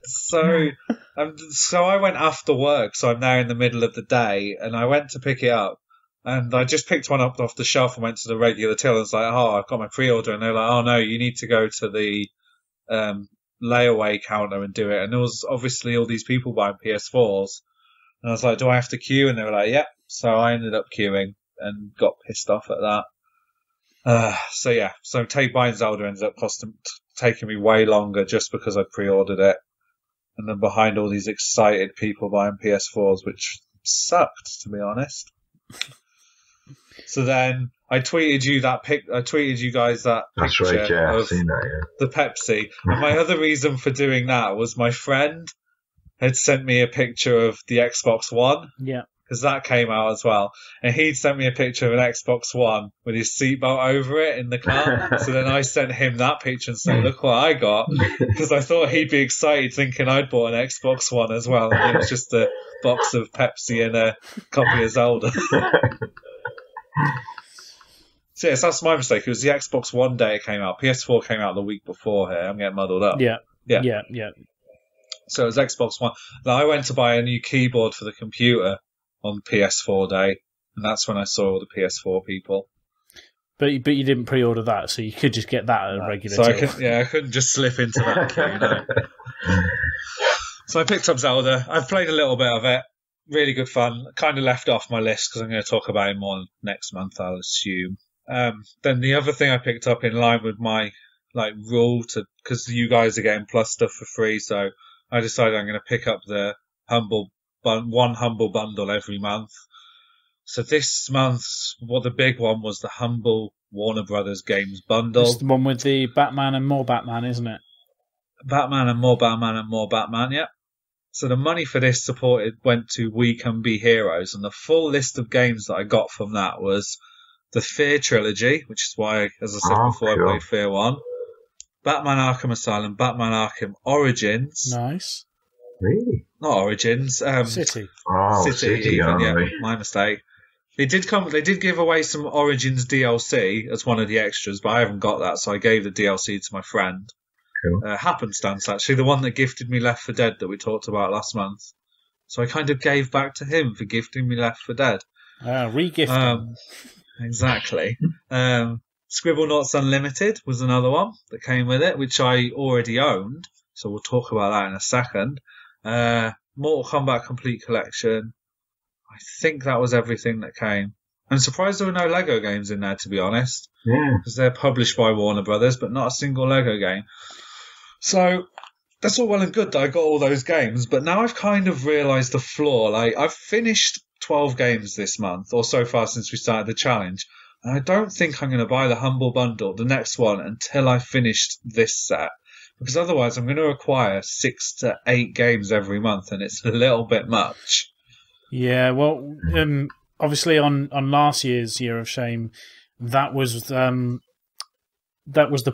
So I went after work, so I'm now in the middle of the day, and I went to pick it up. And I just picked one up off the shelf and went to the regular till and was like, oh, I've got my pre-order. And they're like, oh, no, you need to go to the layaway counter and do it. And there was obviously all these people buying PS4s. And I was like, do I have to queue? And they were like, yep. So I ended up queuing and got pissed off at that. So buying Zelda ended up taking me way longer just because I pre-ordered it. And then behind all these excited people buying PS4s, which sucked, to be honest. So then I tweeted you guys that That's picture right, yeah, of I've seen that, yeah. the Pepsi. And my other reason for doing that was my friend had sent me a picture of the Xbox One. Yeah. Because that came out as well. And he'd sent me a picture of an Xbox One with his seatbelt over it in the car. So then I sent him that picture and said, look what I got. Because I thought he'd be excited thinking I'd bought an Xbox One as well. And it was just a box of Pepsi and a copy of Zelda. So yes, that's my mistake. It was the Xbox One day it came out. PS4 came out the week before here. I'm getting muddled up. Yeah. Yeah. So it was Xbox One. Now I went to buy a new keyboard for the computer on PS4 day, and that's when I saw all the PS4 people. But you didn't pre-order that, so you could just get that at a regular. So I couldn't just slip into that queue. So I picked up Zelda. I've played a little bit of it. Really good fun. Kind of left off my list because I'm going to talk about it more next month, I'll assume. Then the other thing I picked up in line with my rule because you guys are getting Plus stuff for free, so I decided I'm going to pick up the one Humble bundle every month. So this month, the big one was the Humble Warner Brothers Games bundle. It's the one with the Batman and more Batman, isn't it? Batman and more Batman and more Batman, yeah. So the money for this went to We Can Be Heroes, and the full list of games that I got from that was the Fear trilogy, which is why, as I said before, I played Fear 1, Batman Arkham Asylum, Batman Arkham Origins. Nice. Really? Not Origins. City. Oh, City even, yeah, right. my mistake. They did give away some Origins DLC as one of the extras, but I haven't got that, so I gave the DLC to my friend. Cool. Happenstance, actually, the one that gifted me Left 4 Dead that we talked about last month. So I kind of gave back to him for gifting me Left 4 Dead. Re-gifting. Exactly. Scribblenauts Unlimited was another one that came with it, which I already owned. So we'll talk about that in a second. Mortal Kombat Complete Collection. I think that was everything that came. I'm surprised there were no Lego games in there, to be honest. Yeah. Because they're published by Warner Brothers, but not a single Lego game. So that's all well and good that I got all those games, but now I've kind of realised the flaw. Like, I've finished 12 games this month, or so far since we started the challenge, and I don't think I'm going to buy the Humble Bundle, the next one, until I've finished this set. Because otherwise I'm going to acquire 6 to 8 games every month, and it's a little bit much. Yeah, well, obviously on last year's Year of Shame, that was the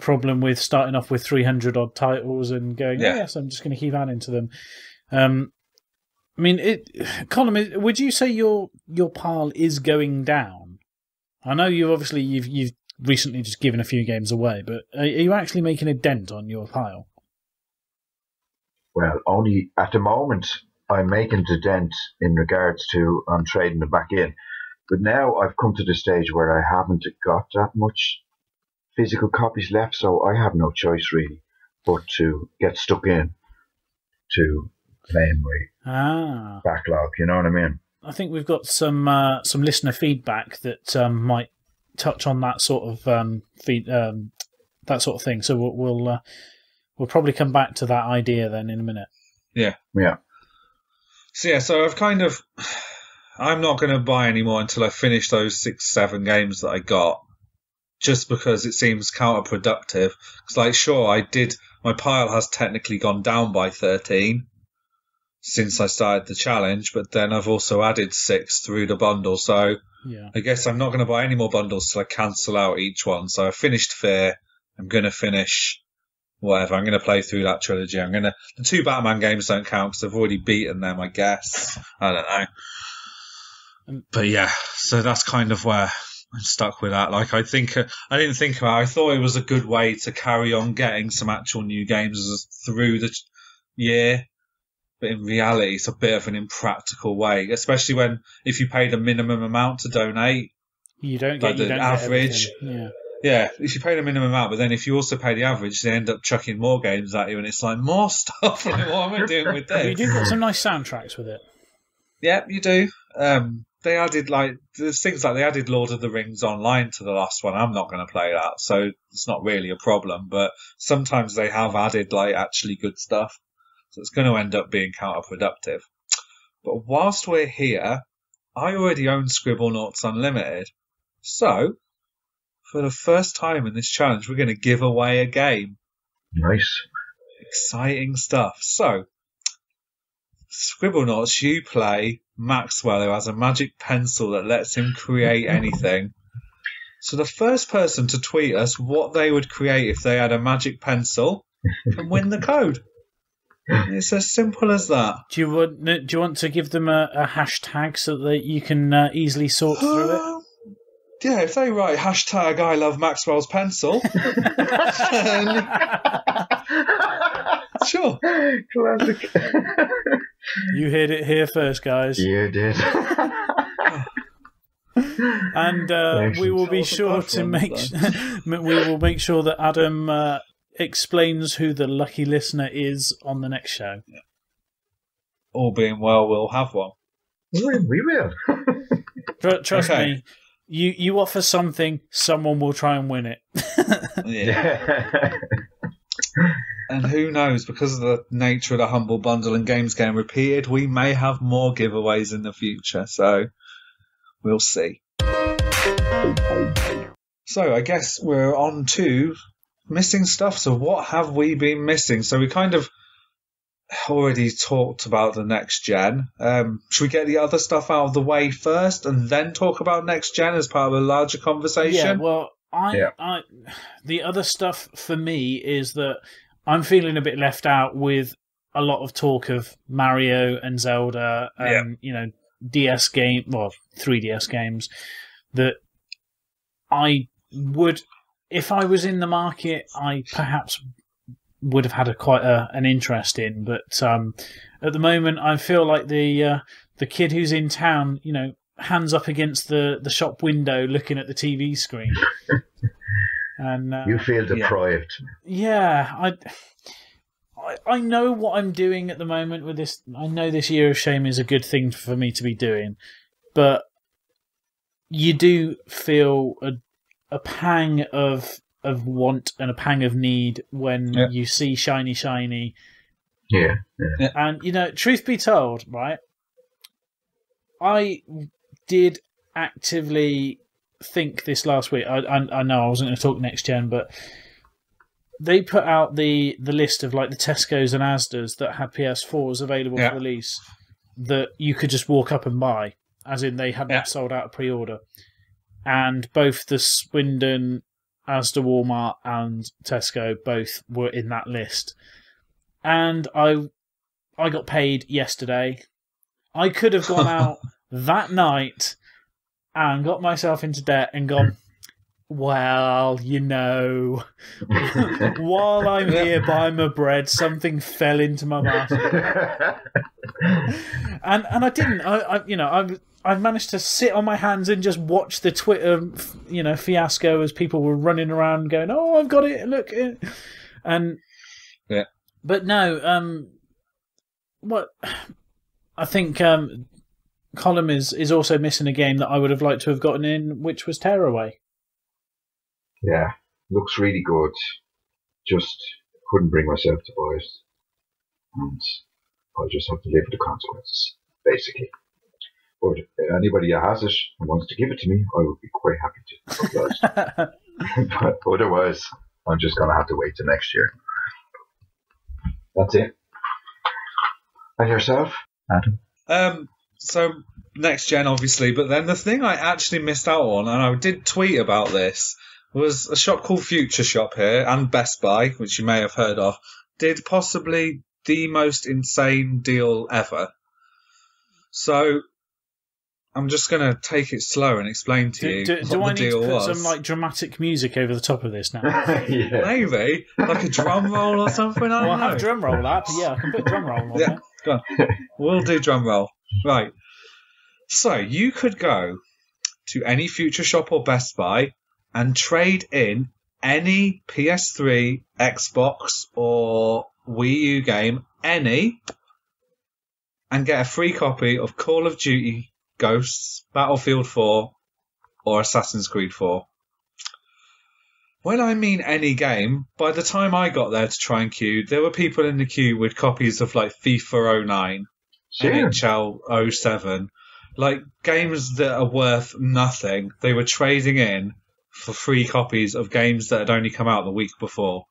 problem with starting off with 300 odd titles and going, yes, I'm just going to keep adding to them. I mean, Colm, would you say your pile is going down? I know you've recently just given a few games away, but are you actually making a dent on your pile? Well, only at the moment I'm making the dent in regards to I'm trading them back in. But now I've come to the stage where I haven't got that much physical copies left, so I have no choice really but to get stuck in to playing my backlog. You know what I mean? I think we've got some listener feedback that might touch on that sort of that sort of thing. So we'll probably come back to that idea then in a minute. Yeah. So I'm not going to buy any more until I finish those 6-7 games that I got, just because it seems counterproductive. It's sure, my pile has technically gone down by 13 since I started the challenge, but then I've also added 6 through the bundle, so I guess I'm not going to buy any more bundles till I cancel out each one. So I finished Fear, I'm going to finish whatever, I'm going to play through that trilogy. The 2 Batman games don't count because I've already beaten them, I guess. I don't know. But yeah, so that's kind of where I'm stuck with that. I didn't think about it. I thought it was a good way to carry on getting some actual new games through the year. But in reality, it's a bit of an impractical way, especially if you pay the minimum amount to donate. You don't get the average. Yeah, if you pay the minimum amount, but then if you also pay the average, they end up chucking more games at you, and it's like more stuff. What am I doing with this? You do get some nice soundtracks with it. Yeah, you do. They added there's things like they added Lord of the Rings Online to the last one. I'm not going to play that, so it's not really a problem. But sometimes they have added actually good stuff. So it's going to end up being counterproductive. But whilst we're here, I already own Scribblenauts Unlimited. So, for the first time in this challenge, we're going to give away a game. Nice. Exciting stuff. So, Scribblenauts, you play Maxwell, who has a magic pencil that lets him create anything. So the first person to tweet us what they would create if they had a magic pencil can win the code. It's as simple as that. Do you want to give them a hashtag so that you can easily sort through it? Yeah, if they write hashtag I love Maxwell's pencil, sure. Classic. You heard it here first, guys. You did. And we will be sure to make sure that Adam explains who the lucky listener is on the next show. Yeah. All being well, we'll have one. We will. Trust me. You offer something, someone will try and win it. Yeah. And who knows, because of the nature of the Humble Bundle and games getting repeated, we may have more giveaways in the future. So we'll see. So I guess we're on to missing stuff. So what have we been missing? So we kind of already talked about the next gen. Should we get the other stuff out of the way first and then talk about next gen as part of a larger conversation? Yeah, well, the other stuff for me is that I'm feeling a bit left out with a lot of talk of Mario and Zelda and DS game, 3DS games that I would, if I was in the market, I perhaps would have had quite an interest in. But at the moment, I feel like the kid who's in town, hands up against the shop window looking at the TV screen. And you feel deprived. Yeah, I know what I'm doing at the moment with this. I know this year of shame is a good thing for me to be doing, but you do feel a pang of want and a pang of need when you see shiny. Yeah. And truth be told, right? I did actively think this last week. I know I wasn't going to talk next gen, but they put out the list of like the Tesco's and Asda's that had PS4s available for release that you could just walk up and buy, as in they hadn't sold out a pre-order. And both the Swindon, Asda, Walmart and Tesco both were in that list. And I got paid yesterday. I could have gone out that night and got myself into debt and gone, well, while I'm here buying my bread, something fell into my basket. and I didn't. I managed to sit on my hands and just watch the Twitter, fiasco as people were running around going, "Oh, I've got it! Look!" And but no, what I think Colm is also missing a game that I would have liked to have gotten in, which was Tearaway. Yeah, looks really good. Just couldn't bring myself to buy it, and I'll just have to live with the consequences, basically. But anybody that has it and wants to give it to me, I would be quite happy to oblige. But otherwise, I'm just going to have to wait till next year. That's it. And yourself, Adam? So next gen, obviously, but then the thing I actually missed out on, and I did tweet about this, was a shop called Future Shop here, and Best Buy, which you may have heard of, did possibly the most insane deal ever. So I'm just going to take it slow and explain to you do what I the need deal to put was. some like dramatic music over the top of this now? Yeah. Maybe like a drum roll or something. I have drum roll app. Yeah, I can put drum roll on. Yeah, go on. We'll do drum roll. Right. So you could go to any Future Shop or Best Buy and trade in any PS3, Xbox, or Wii U game, and get a free copy of Call of Duty Ghosts, Battlefield 4, or Assassin's Creed 4. When I mean any game, by the time I got there to try and queue, there were people in the queue with copies of like FIFA 09, NHL 07, like games that are worth nothing. They were trading in for free copies of games that had only come out the week before.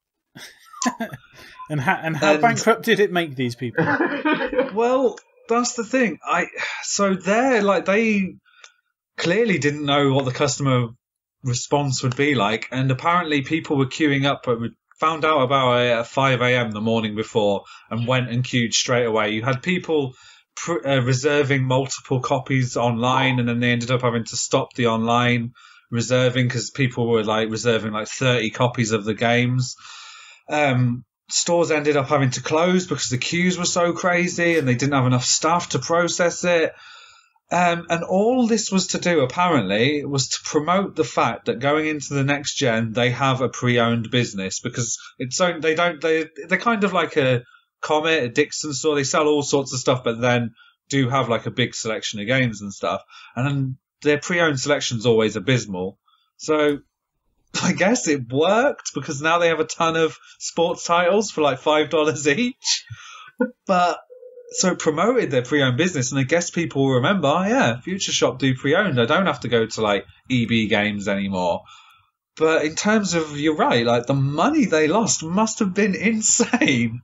and how bankrupt did it make these people? Well, that's the thing. So they clearly didn't know what the customer response would be like, and apparently people were queuing up, but found out about it at 5 a.m. the morning before and went and queued straight away. You had people reserving multiple copies online, and then they ended up having to stop the online reserving because people were like reserving like 30 copies of the games. Stores ended up having to close because the queues were so crazy and they didn't have enough staff to process it. And all this was to do, apparently, was to promote the fact that going into the next gen, they have a pre-owned business, because they're kind of like a Comet, a Dixon store. They sell all sorts of stuff, but then do have like a big selection of games and stuff. And their pre-owned selection's always abysmal. So I guess it worked, because now they have a ton of sports titles for like $5 each. But so it promoted their pre-owned business, and I guess people will remember, oh yeah, Future Shop do pre-owned. I don't have to go to like EB Games anymore. But in terms of, you're right, like the money they lost must have been insane,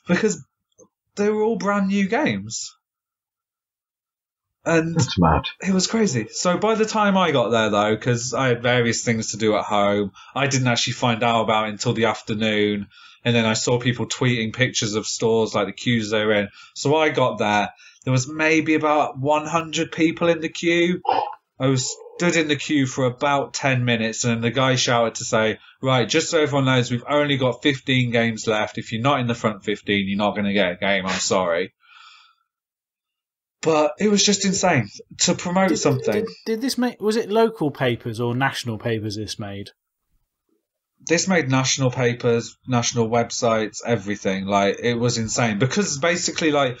because they were all brand new games. And that's mad. It was crazy. So by the time I got there, though, because I had various things to do at home, I didn't actually find out about it until the afternoon. And then I saw people tweeting pictures of stores, like the queues they were in. So I got there. There was maybe about 100 people in the queue. I was stood in the queue for about 10 minutes, and then the guy shouted to say, right, just so everyone knows, we've only got 15 games left. If you're not in the front 15, you're not going to get a game. I'm sorry. But it was just insane to promote something. Did this make? Was it local papers or national papers this made? This made national papers, national websites, everything. Like, it was insane because basically, like,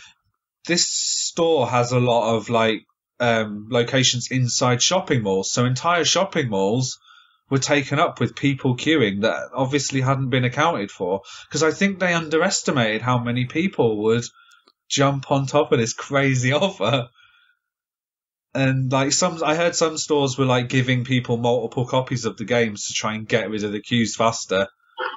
this store has a lot of like locations inside shopping malls. So entire shopping malls were taken up with people queuing that obviously hadn't been accounted for. Because I think they underestimated how many people would jump on top of this crazy offer. And like I heard some stores were like giving people multiple copies of the games to try and get rid of the queues faster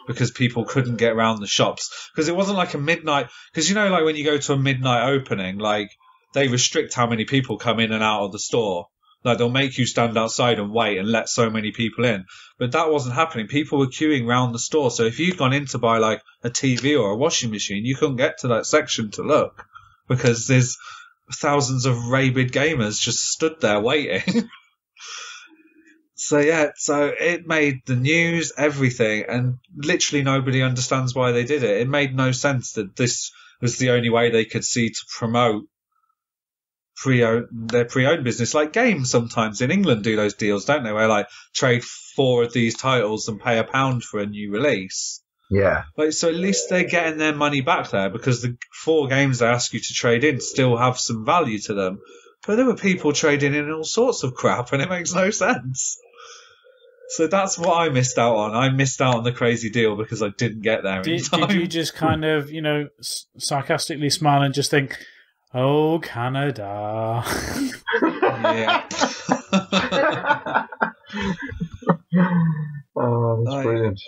because people couldn't get around the shops. Because it wasn't like a midnight, because you know, like when you go to a midnight opening, like they restrict how many people come in and out of the store. Like they'll make you stand outside and wait and let so many people in. But that wasn't happening. People were queuing around the store. So if you'd gone in to buy like a TV or a washing machine, you couldn't get to that section to look because there's thousands of rabid gamers just stood there waiting. So it made the news, everything, and literally nobody understands why they did it. It made no sense that this was the only way they could see to promote their pre-owned business. Like games sometimes in England do those deals, don't they, where like trade 4 of these titles and pay £1 for a new release. Yeah. Like, so at least they're getting their money back there because the 4 games they ask you to trade in still have some value to them. But there were people trading in all sorts of crap and it makes no sense. So that's what I missed out on. I missed out on the crazy deal because I didn't get there in time. Did you just kind of, sarcastically smile and just think, oh, Canada. Yeah. Oh, that's brilliant.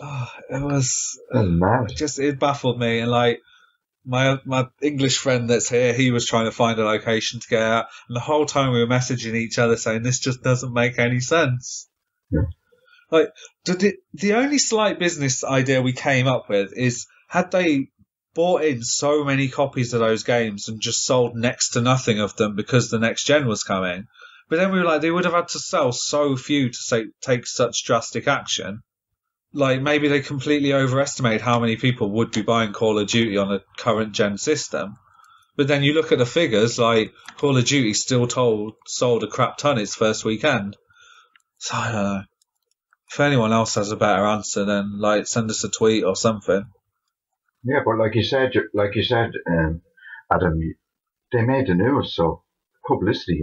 It was mad. It baffled me. And like my English friend that's here, he was trying to find a location to get out. And the whole time we were messaging each other saying, this just doesn't make any sense. Yeah. Like, the only slight business idea we came up with is, had they bought in so many copies of those games and just sold next to nothing of them because the next gen was coming. But then we were like, they would have had to sell so few to take such drastic action. Like, maybe they completely overestimated how many people would be buying Call of Duty on a current gen system. But then you look at the figures, like, Call of Duty still sold a crap ton its first weekend. So I don't know. If anyone else has a better answer, then like send us a tweet or something. Yeah, but like you said, Adam, they made the news, so publicity,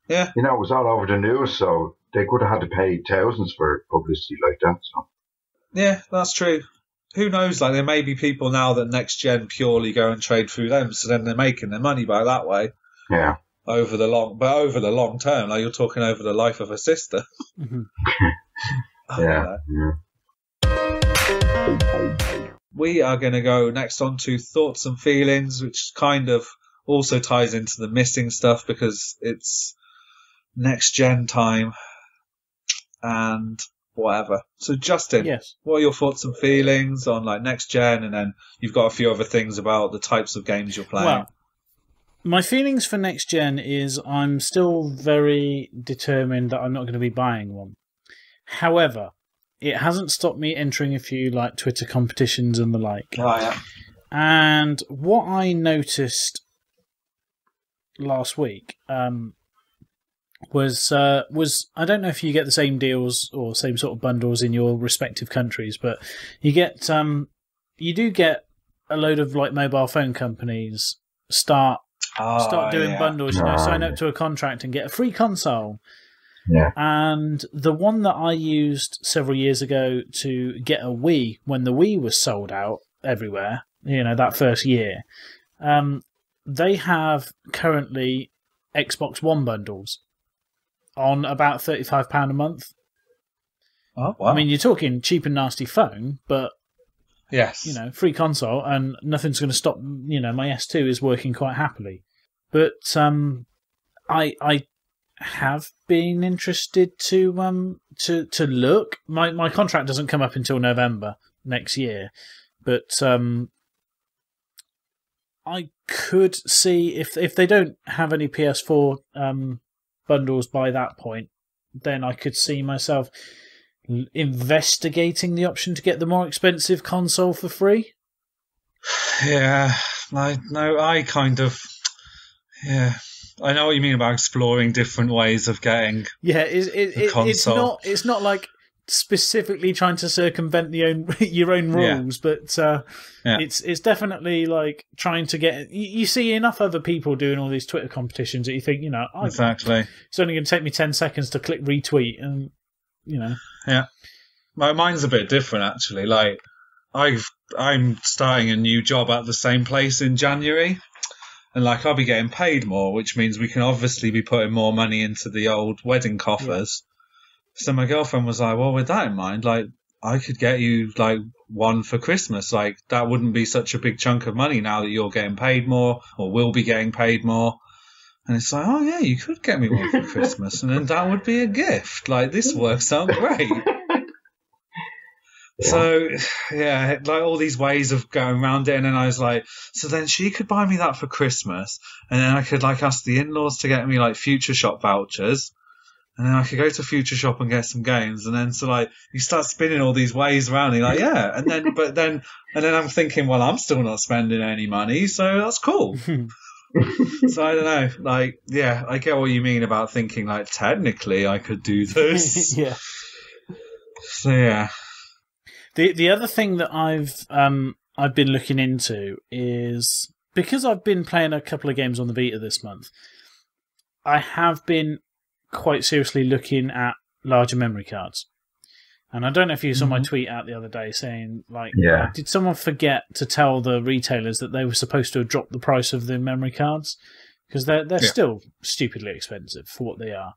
Yeah. It was all over the news, so they could have had to pay thousands for publicity like that. So. Yeah, that's true. Who knows? Like there may be people now that next gen purely go and trade through them, so then they're making their money by that way. Yeah. Over the long term, like you're talking over the life of a system. Mm-hmm. Yeah. We are going to go next on to thoughts and feelings, which kind of also ties into the missing stuff because it's next gen time and whatever. So Justin, yes. What are your thoughts and feelings on like next gen? And then you've got a few other things about the types of games you're playing. Well, my feelings for next gen is I'm still very determined that I'm not going to be buying one. However, it hasn't stopped me entering a few like Twitter competitions and the like. Oh, yeah. And what I noticed last week was I don't know if you get the same deals or same sort of bundles in your respective countries, but you do get a load of like mobile phone companies start doing bundles, sign up to a contract and get a free console. Yeah. And the one that I used several years ago to get a Wii when the Wii was sold out everywhere, that first year, they have currently Xbox One bundles on about £35 a month. Oh, wow. I mean, you're talking cheap and nasty phone, but yes, free console, and nothing's going to stop. My S2 is working quite happily, but I have been interested to look. My contract doesn't come up until November next year, but I could see if they don't have any PS4 bundles by that point, then I could see myself investigating the option to get the more expensive console for free. Yeah, I kind of, yeah, I know what you mean about exploring different ways of getting. Yeah, it's not like specifically trying to circumvent your own rules, but it's definitely like trying to get. You see enough other people doing all these Twitter competitions that you think, exactly. It's only going to take me 10 seconds to click retweet, and Yeah, mine's a bit different actually. Like I'm starting a new job at the same place in January, and like I'll be getting paid more, which means we can obviously be putting more money into the old wedding coffers. So my girlfriend was like, well, with that in mind, like, I could get you, like, one for Christmas. Like, that wouldn't be such a big chunk of money now that you're getting paid more or will be getting paid more. And it's like, oh, yeah, you could get me one for Christmas. And then that would be a gift. Like, this works out great. So, yeah, like all these ways of going around it. And then I was like, so then she could buy me that for Christmas. And then I could, like, ask the in-laws to get me, like, Future Shop vouchers. And then I could go to Future Shop and get some games, and then so like you start spinning all these ways around. And you're like, yeah, and then I'm thinking, well, I'm still not spending any money, so that's cool. So I don't know, like, yeah, I get what you mean about thinking like technically I could do this. Yeah. So yeah. The other thing that I've been looking into is because I've been playing a couple of games on the Vita this month. I have been quite seriously looking at larger memory cards. And I don't know if you saw my tweet out the other day saying, like, did someone forget to tell the retailers that they were supposed to have dropped the price of the memory cards? Because they're still stupidly expensive for what they are.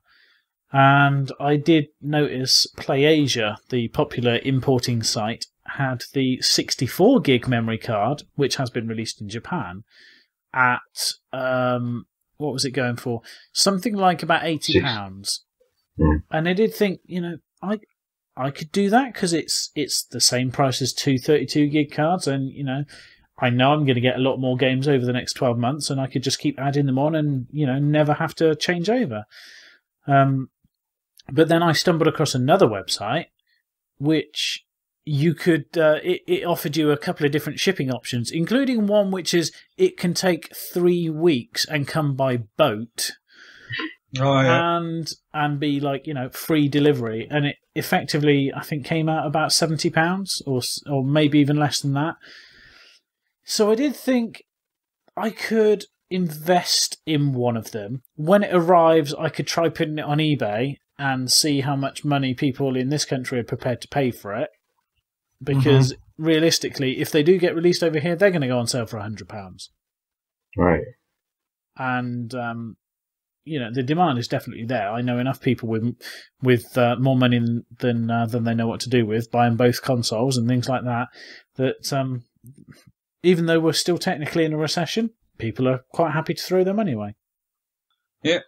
And I did notice PlayAsia, the popular importing site, had the 64 gig memory card, which has been released in Japan, at what was it going for? Something like about £80. And I did think, I could do that because it's the same price as two 32 gig cards, and I know I'm going to get a lot more games over the next 12 months, and I could just keep adding them on and never have to change over. But then I stumbled across another website which you could it offered you a couple of different shipping options, including one which is it can take 3 weeks and come by boat. Oh, yeah. And be like, free delivery, and it effectively I think came out about £70 or maybe even less than that. So I did think I could invest in one of them. When it arrives, I could try putting it on eBay and see how much money people in this country are prepared to pay for it. Because realistically, if they do get released over here, they're going to go on sale for £100. Right. And the demand is definitely there. I know enough people with more money than they know what to do with, buying both consoles and things like that. That even though we're still technically in a recession, people are quite happy to throw their money away. Yeah.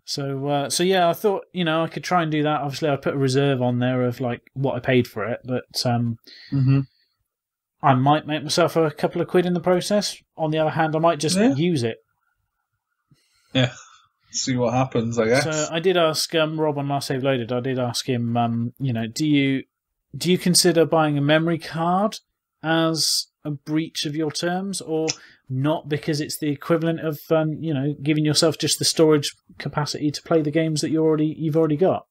So yeah, I thought I could try and do that. Obviously, I put a reserve on there of like what I paid for it, but I might make myself a couple of quid in the process. On the other hand, I might just use it. Yeah. See what happens, I guess. So I did ask Rob on Last Save Loaded. I did ask him, do you consider buying a memory card as a breach of your terms, or not, because it's the equivalent of giving yourself just the storage capacity to play the games that you've already got?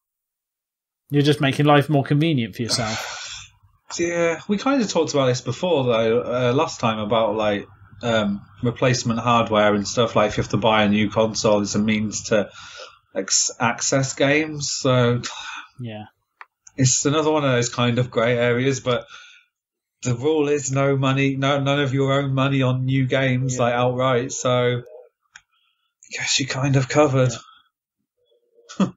You're just making life more convenient for yourself. Yeah, we kind of talked about this before though, last time, about like replacement hardware and stuff. Like if you have to buy a new console, it's a means to access games. So yeah, it's another one of those kind of grey areas. But the rule is no money, none of your own money on new games, like outright. So I guess you're kind of covered. Yeah.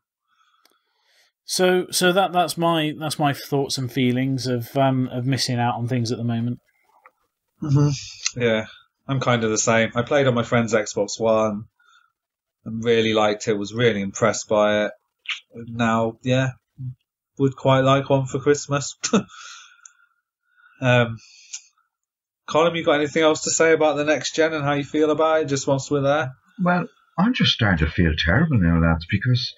So that's my thoughts and feelings of missing out on things at the moment. Yeah, I'm kind of the same. I played on my friend's Xbox One and really liked it, was really impressed by it. Now, would quite like one for Christmas. Colm, you got anything else to say about the next gen and how you feel about it, just whilst we're there? Well, I'm just starting to feel terrible now, lads, because,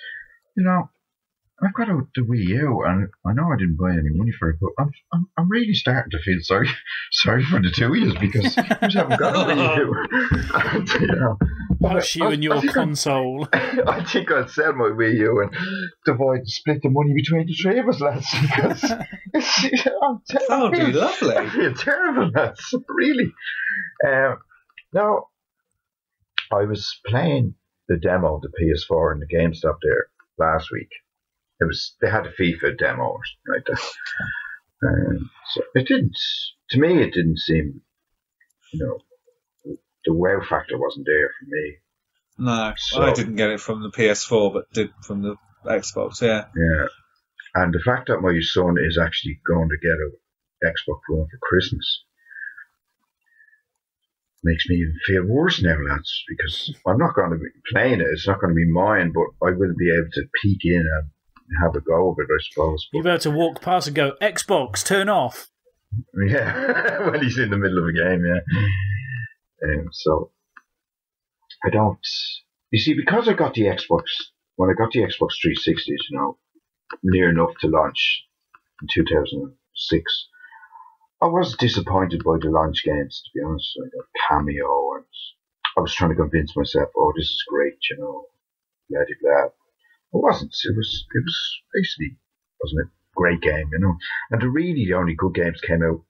I've got the Wii U, and I know I didn't buy any money for it, but I'm really starting to feel sorry for the two of you because you haven't got a Wii U. And, you know, That's you and your console. I think I'd sell my Wii U and split the money between the three of us, lads. Because that would be lovely. I feel terrible, lads. Really. Now, I was playing the demo of the PS4 in the GameStop there last week. They had a FIFA demo right there. So it didn't, to me, it didn't seem, the wow factor wasn't there for me. No, so, I didn't get it from the PS4, but did from the Xbox, yeah. Yeah. And the fact that my son is actually going to get an Xbox One for Christmas makes me even feel worse now, lads, because I'm not going to be playing it. It's not going to be mine, but I will be able to peek in and have a go of it, I suppose. You'll be able to walk past and go, Xbox, turn off. Yeah, when he's in the middle of a game, yeah. So, I don't... You see, because I got the Xbox, when I got the Xbox 360, near enough to launch in 2006, I was disappointed by the launch games, to be honest. I got Cameo, and I was trying to convince myself, oh, this is great, blah, blah, blah. It wasn't. It was basically, wasn't a great game, And the only good games came out,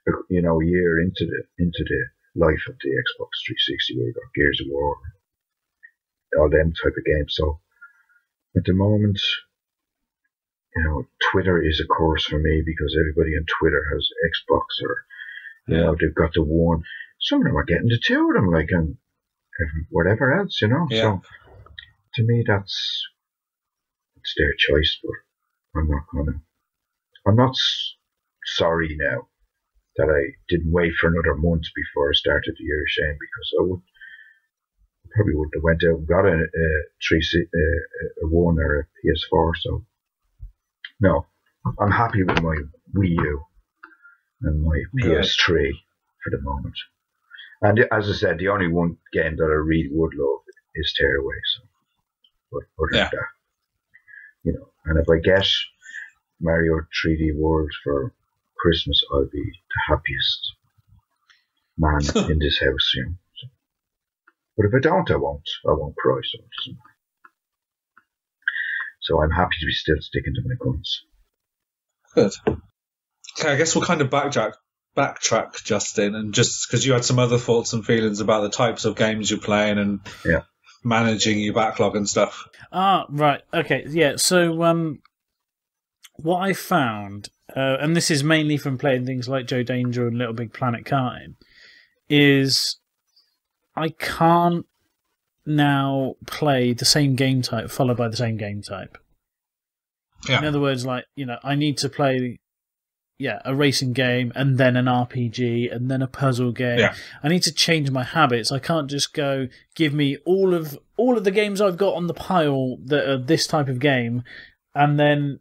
a year into the life of the Xbox 360, where you got Gears of War, all them type of games. So at the moment, Twitter is a curse for me because everybody on Twitter has Xbox or they've got the one. Some of them are getting the two of them, like, and whatever else, Yeah. So to me, it's their choice, but I'm not sorry now that I didn't wait for another month before I started the year, Shane, because I probably would have went out and got a one or a PS4. So no, I'm happy with my Wii U and my PS3 for the moment. And as I said, the only one game that I really would love is Tearaway. So, but other than that, and if I get Mario 3D World for Christmas, I'll be the happiest man in this house. So. But if I don't, I won't cry. So it doesn't matter. So I'm happy to be still sticking to my guns. Good. Okay, I guess we'll kind of backtrack, Justin, and just because you had some other thoughts and feelings about the types of games you're playing and managing your backlog and stuff. Right. Okay. Yeah. So, what I found, and this is mainly from playing things like Joe Danger and Little Big Planet Karting, is I can't now play the same game type followed by the same game type. Yeah. In other words, like, I need to play a racing game and then an RPG and then a puzzle game. Yeah. I need to change my habits. I can't just go give me all of the games I've got on the pile that are this type of game and then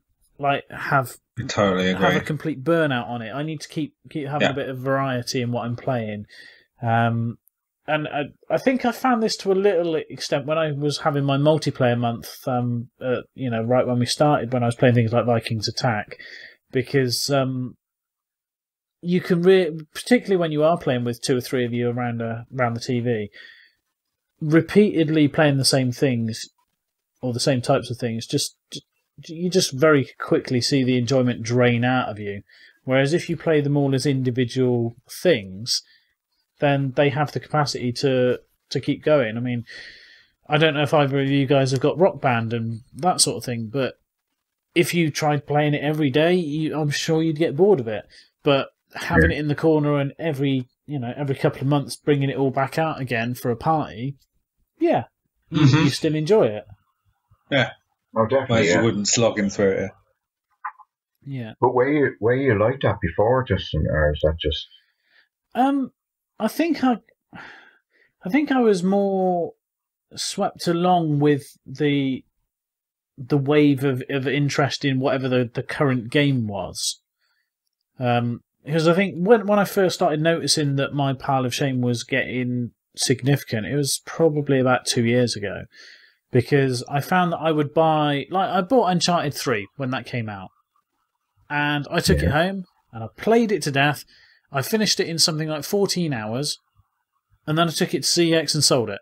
have a complete burnout on it. I need to keep having a bit of variety in what I'm playing. And I think I found this to a little extent when I was having my multiplayer month, right when we started, when I was playing things like Vikings Attack, because you can particularly when you are playing with two or three of you around the TV, repeatedly playing the same things or the same types of things, you just very quickly see the enjoyment drain out of you. Whereas if you play them all as individual things, then they have the capacity to keep going. I mean, I don't know if either of you guys have got Rock Band and that sort of thing, but if you tried playing it every day, I'm sure you'd get bored of it. But having it in the corner and every couple of months bringing it all back out again for a party, you still enjoy it. Yeah. Oh, definitely. You wouldn't slog him through it. Yeah. But were you like that before, Justin, or is that just? I think I was more swept along with the wave of interest in whatever the current game was. Because I think when I first started noticing that my pile of shame was getting significant, it was probably about 2 years ago. because I found that I would buy... Like, I bought Uncharted 3 when that came out, and I took it home, and I played it to death. I finished it in something like 14 hours, and then I took it to CEX and sold it.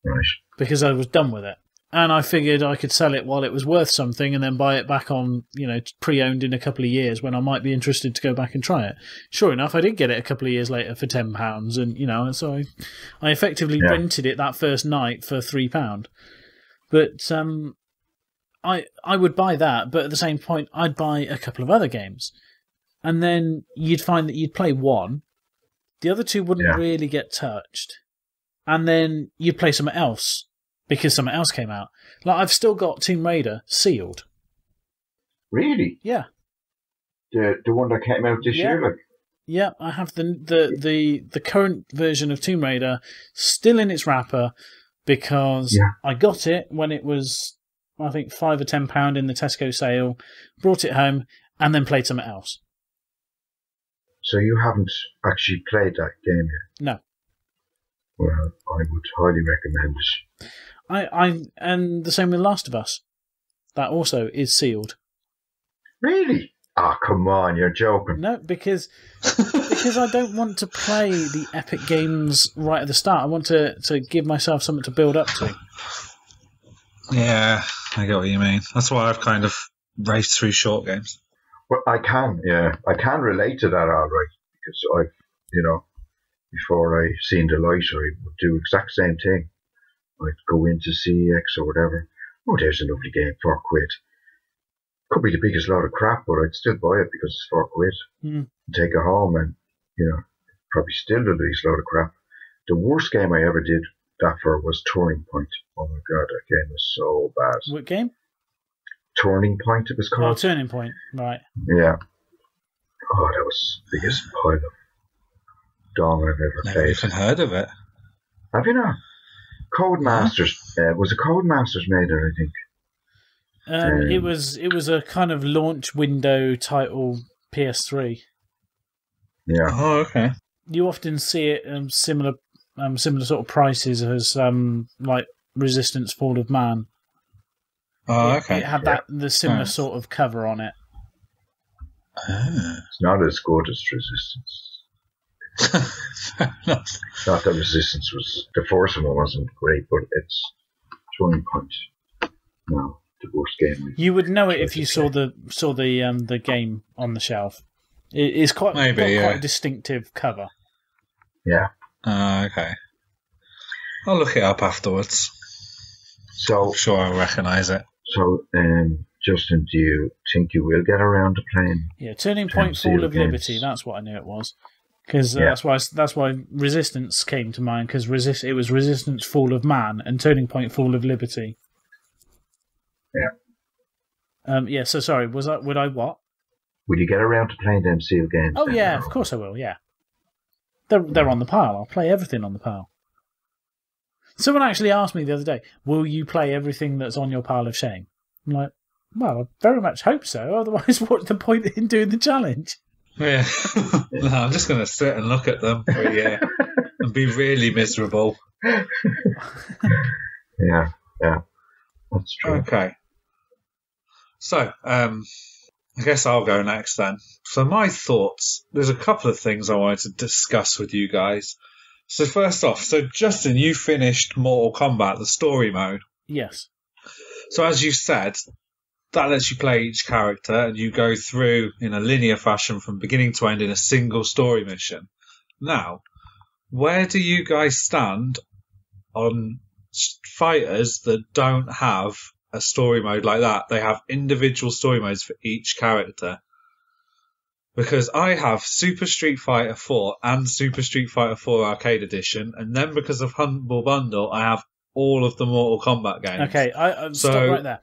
Right. Because I was done with it. And I figured I could sell it while it was worth something and then buy it back on, pre-owned in a couple of years when I might be interested to go back and try it. Sure enough, I did get it a couple of years later for £10, and, so I effectively rented it that first night for £3. But I would buy that, but at the same point, I'd buy a couple of other games. And then you'd find that you'd play one, the other two wouldn't really get touched, and then you'd play something else because something else came out. Like, I've still got Tomb Raider sealed. Really? Yeah. The one that came out this year? Like? Yeah, I have the current version of Tomb Raider still in its wrapper because I got it when it was, I think, £5 or £10 in the Tesco sale, brought it home, and then played something else. So you haven't actually played that game yet? No. Well, I would highly recommend it. And the same with Last of Us. That also is sealed. Really? Ah, come on, you're joking. No, because I don't want to play the epic games right at the start. I want to give myself something to build up to. Yeah, I get what you mean. That's why I've kind of raced through short games. Well, I can relate to that all right, because I've, before I seen the light, I would do exact same thing. I'd go into CEX or whatever. Oh, there's a lovely game, £4. Could be the biggest load of crap, but I'd still buy it because it's £4. And take it home and, probably still the biggest load of crap. The worst game I ever did that for was Turning Point. Oh my God, that game was so bad. What game? Turning Point, it was called. Oh, Turning Point, right. Yeah. Oh, that was the biggest pile of dong I've ever Never played. even heard of it. Have you not? Codemasters. Was it Codemasters made it, I think? It was a kind of launch window title PS3. Yeah. Oh, okay. You often see it similar sort of prices as like Resistance: Fall of Man. Oh, okay. It had the similar sort of cover on it. It's not as good as Resistance. Not that Resistance was, the first one wasn't great, but it's Turning Point. No, the worst game. You would know it if you saw the game on the shelf. It is quite a distinctive cover. Yeah. Okay. I'll look it up afterwards. So I'm sure I'll recognise it. So, Justin, do you think you will get around to playing? Yeah, Turning Point: Fall of Liberty. That's what I knew it was. Because that's why Resistance came to mind. Because it was Resistance: Fall of Man and Turning Point: Fall of Liberty. Yeah. So sorry. Would I what? Will you get around to playing them sealed games? Oh yeah, of course I will. Yeah. They're on the pile. I'll play everything on the pile. Someone actually asked me the other day, will you play everything that's on your pile of shame? I'm like, well, I very much hope so. Otherwise, what's the point in doing the challenge? Yeah. No, I'm just going to sit and look at them for a year and be really miserable. Yeah. That's true. Okay. So, I guess I'll go next then. So my thoughts, there's a couple of things I wanted to discuss with you guys. So first off, Justin, you finished Mortal Kombat, the story mode. Yes. So as you said, that lets you play each character and you go through in a linear fashion from beginning to end in a single story mission. Now, where do you guys stand on fighters that don't have a story mode like that? They have individual story modes for each character. Because I have Super Street Fighter 4 and Super Street Fighter 4 Arcade Edition, and then because of Humble Bundle, I have all of the Mortal Kombat games. Okay, stop right there.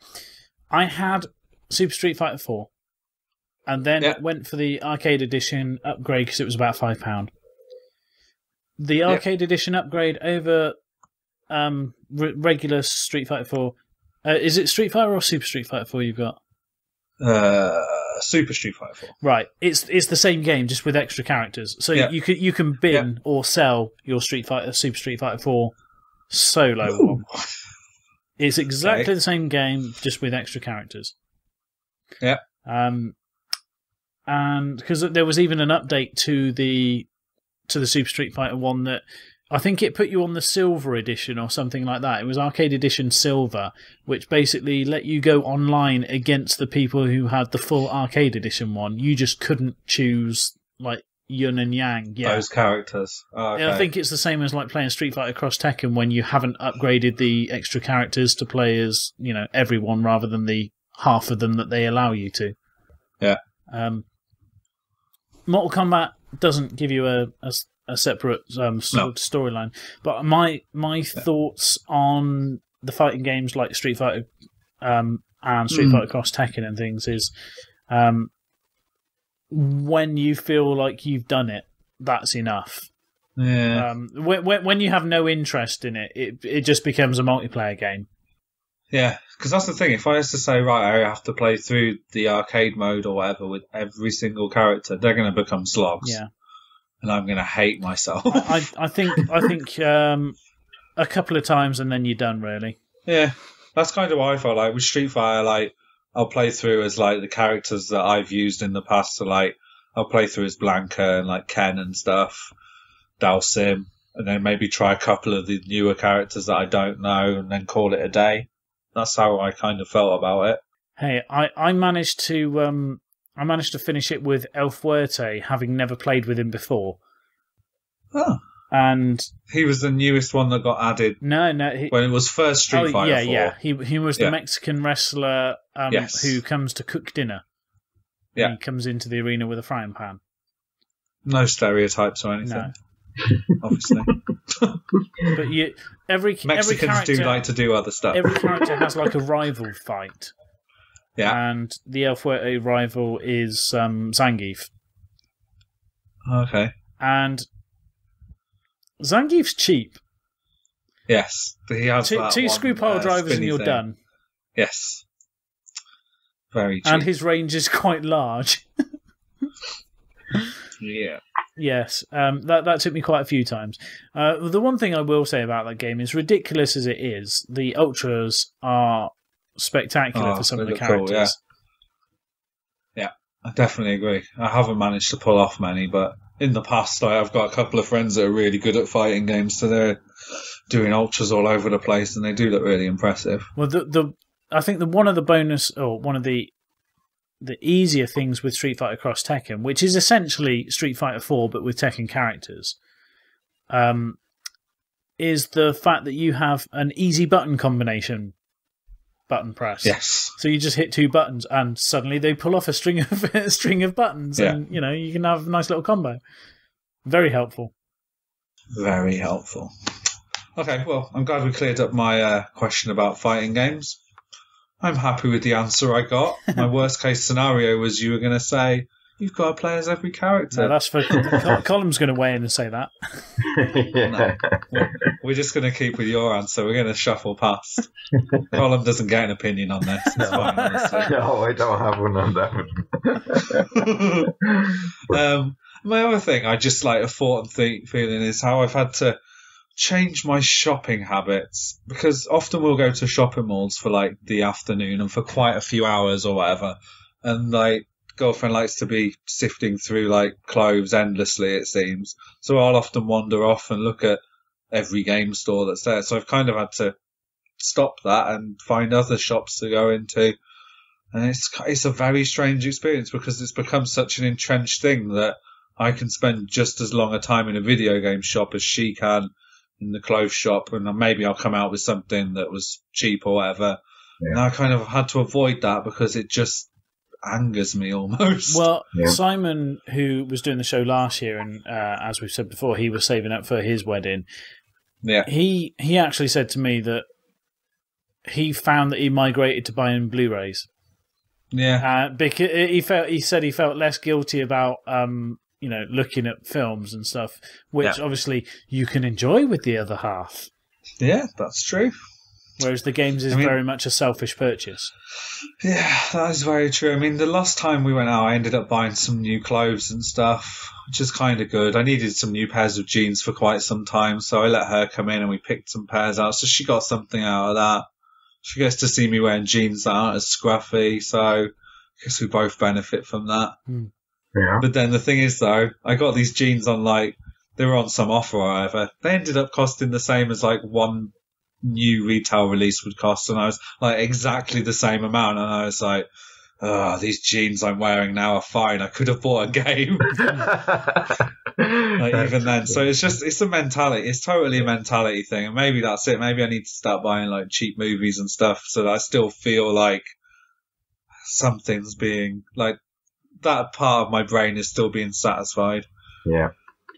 I had Super Street Fighter 4, and then went for the Arcade Edition upgrade because it was about £5. The Arcade Edition upgrade over regular Street Fighter 4. Is it Street Fighter or Super Street Fighter 4 you've got? Super Street Fighter 4. Right, it's the same game just with extra characters. So you can bin or sell your Super Street Fighter 4 solo one. It's exactly the same game, just with extra characters. Yeah. And because there was even an update to the Super Street Fighter 1 that I think it put you on the Silver Edition or something like that. It was Arcade Edition Silver, which basically let you go online against the people who had the full Arcade Edition one. You just couldn't choose like Yin and Yang. Yeah. Those characters. Oh, okay. I think it's the same as like playing Street Fighter Cross Tekken when you haven't upgraded the extra characters to play as, everyone rather than the half of them that they allow you to. Yeah. Mortal Kombat doesn't give you a separate storyline, but my thoughts on the fighting games like Street Fighter and Street Fighter Cross Tekken and things is when you feel like you've done it, that's enough. Yeah. When you have no interest in it just becomes a multiplayer game. Yeah, because that's the thing. If I was to say, right, I have to play through the arcade mode or whatever with every single character, they're going to become slogs. Yeah. And I'm going to hate myself. I think a couple of times and then you're done, really. Yeah, that's kind of what I felt like with Street Fighter. Like, I'll play through as like the characters that I've used in the past. So like, I'll play through as Blanca and like Ken and stuff, Dalsim, and then maybe try a couple of the newer characters that I don't know, and then call it a day. That's how I kind of felt about it. Hey, I managed to finish it with El Fuerte, having never played with him before. Oh. And he was the newest one that got added. No, when it was first Street Fighter 4. Yeah. He was the Mexican wrestler who comes to cook dinner. Yeah. He comes into the arena with a frying pan. No stereotypes or anything. No. Obviously. But Mexicans do like to do other stuff. Every character has like a rival fight. Yeah. And the El Fuerte rival is Zangief. Okay. And Zangief's cheap. Yes. He has two screw pile drivers and you're done. Yes. Very cheap. And his range is quite large. Yeah. Yes, that took me quite a few times. The one thing I will say about that game is, ridiculous as it is, the ultras are spectacular for some of the characters. Cool, yeah, I definitely agree. I haven't managed to pull off many, but in the past I've got a couple of friends that are really good at fighting games, so they're doing ultras all over the place, and they do look really impressive. Well, I think one of the easier things with Street Fighter Cross Tekken, which is essentially Street Fighter 4 but with Tekken characters, is the fact that you have an easy button combination button press. Yes. So you just hit two buttons and suddenly they pull off a string of buttons, and you can have a nice little combo. Very helpful. Very helpful. Okay, well, I'm glad we cleared up my question about fighting games. I'm happy with the answer I got. My worst case scenario was you were going to say, you've got to play as every character. No, that's for Colm's going to weigh in and say that. No. We're just going to keep with your answer. We're going to shuffle past. Colm doesn't get an opinion on this. It's fine, honestly. No, I don't have one on that one. My other thing I just like a thought and feeling is how I've had to change my shopping habits, because often we'll go to shopping malls for like the afternoon and for quite a few hours or whatever, and like girlfriend likes to be sifting through like clothes endlessly, it seems, so I'll often wander off and look at every game store that's there. So I've kind of had to stop that and find other shops to go into, and it's a very strange experience because it's become such an entrenched thing that I can spend just as long a time in a video game shop as she can in the clothes shop, and maybe I'll come out with something that was cheap or whatever. Yeah. And I kind of had to avoid that because it just angers me almost. Well, yeah. Simon, who was doing the show last year, and as we've said before, he was saving up for his wedding. Yeah, he actually said to me that he found that he migrated to buying Blu-rays. Yeah, because he said he felt less guilty about looking at films and stuff, which obviously you can enjoy with the other half. Yeah, that's true. Whereas the games is very much a selfish purchase. Yeah, that is very true. I mean, the last time we went out, I ended up buying some new clothes and stuff, which is kind of good. I needed some new pairs of jeans for quite some time, so I let her come in and we picked some pairs out. So she got something out of that. She gets to see me wearing jeans that aren't as scruffy, so I guess we both benefit from that. Yeah. But then the thing is, though, I got these jeans on, like, they were on some offer or whatever. They ended up costing the same as, like, one new retail release would cost, and I was, like, exactly the same amount, and I was like, these jeans I'm wearing now are fine. I could have bought a game. Like, even then. So it's a mentality. It's totally a mentality thing, and maybe that's it. Maybe I need to start buying, like, cheap movies and stuff so that I still feel like something's being, like, that part of my brain is still being satisfied. Yeah.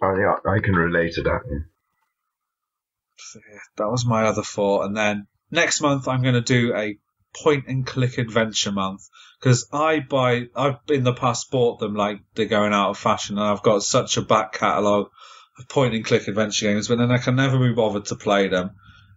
Oh, yeah, I can relate to that. Yeah. So, yeah, that was my other thought. And then next month I'm going to do a point-and-click adventure month, because I've in the past bought them like they're going out of fashion, and I've got such a back catalogue of point-and-click adventure games, but then I can never be bothered to play them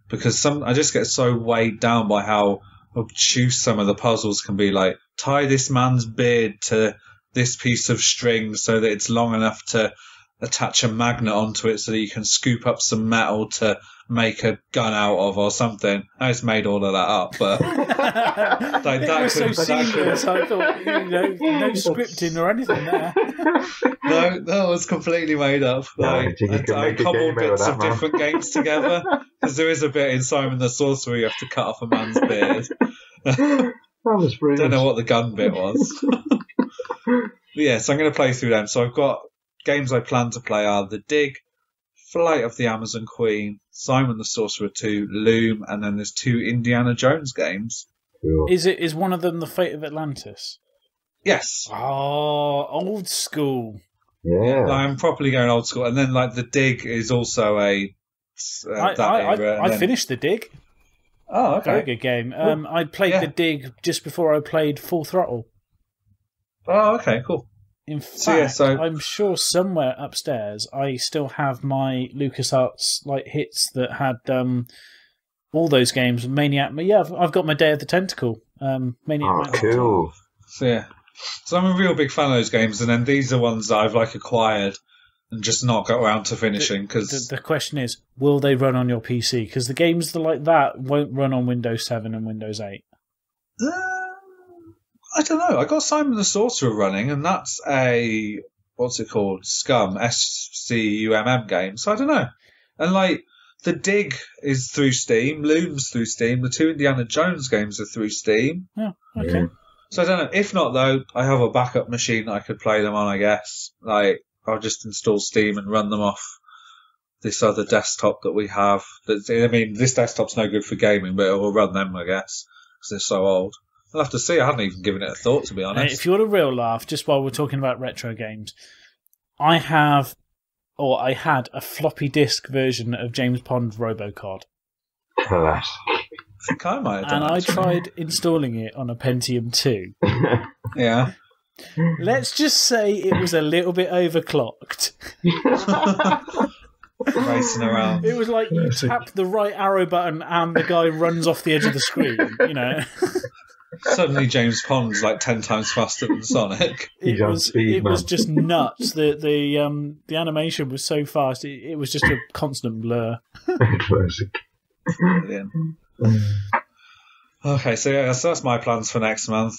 because I just get so weighed down by how obtuse some of the puzzles can be. Like, tie this man's beard to this piece of string so that it's long enough to attach a magnet onto it so that you can scoop up some metal to make a gun out of or something. I just made all of that up, but like, it was so seamless. I thought, no scripting or anything there. No, that was completely made up. Like, I cobbled bits of different games together, because there is a bit in Simon the Sorcerer you have to cut off a man's beard. That was brilliant. Don't know what the gun bit was. But yeah, so I'm going to play through them. So I've got games I plan to play are The Dig, Flight of the Amazon Queen, Simon the Sorcerer 2, Loom, and then there's 2 Indiana Jones games. Cool. Is one of them The Fate of Atlantis? Yes. Oh, old school. Yeah. I'm properly going old school. And then, like, The Dig is also a... I finished The Dig. Oh, okay. Very good game. I played The Dig just before I played Full Throttle. Oh, okay, cool. In fact, I'm sure somewhere upstairs I still have my LucasArts like hits that had all those games. Maniac, yeah, I've got my Day of the Tentacle. Maniac. Oh, cool. So yeah, so I'm a real big fan of those games, and then these are ones that I've like acquired and just not got around to finishing. Because the question is, will they run on your PC? Because the games like that won't run on Windows 7 and Windows 8. I don't know. I got Simon the Sorcerer running, and that's a, what's it called? Scum, SCUMM game. So I don't know. And like, The Dig is through Steam, Loom's through Steam, the 2 Indiana Jones games are through Steam. Oh, okay. So I don't know. If not, though, I have a backup machine that I could play them on, I guess. Like, I'll just install Steam and run them off this other desktop that we have. I mean, this desktop's no good for gaming, but it will run them, I guess, because they're so old. I'll have to see. I hadn't even given it a thought, to be honest. If you want a real laugh, just while we're talking about retro games, I had a floppy disk version of James Bond Robocod. Class. I think I might have done And I tried installing it on a Pentium 2. Yeah. Let's just say it was a little bit overclocked. Racing around. It was like you tap the right arrow button and the guy runs off the edge of the screen, you know. Suddenly James Bond's like 10 times faster than Sonic. It was just nuts. The animation was so fast, it was just a constant blur. Brilliant. Okay, so yeah, so that's my plans for next month.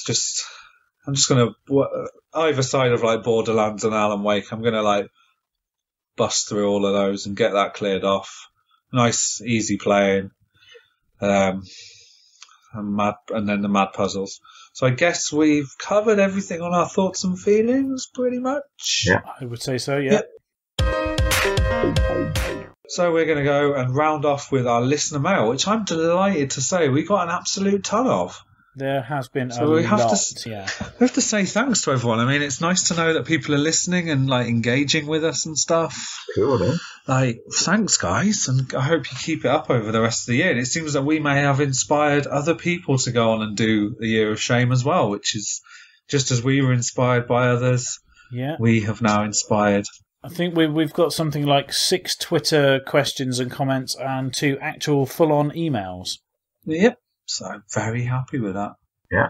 I'm just going to, either side of like Borderlands and Alan Wake, I'm going to like bust through all of those and get that cleared off. Nice, easy playing. And then the mad puzzles. So I guess we've covered everything on our thoughts and feelings, pretty much. Yeah, I would say so. Yeah. So we're going to go and round off with our listener mail, which I'm delighted to say we got an absolute ton of. There has been so we have to say thanks to everyone. I mean, it's nice to know that people are listening and like engaging with us and stuff. Cool, eh? Like, thanks, guys, and I hope you keep it up over the rest of the year. And it seems that we may have inspired other people to go on and do a Year of Shame as well, which is just as we were inspired by others. Yeah, we have now inspired. I think we've got something like 6 Twitter questions and comments and 2 actual full-on emails. Yep. So I'm very happy with that. Yeah.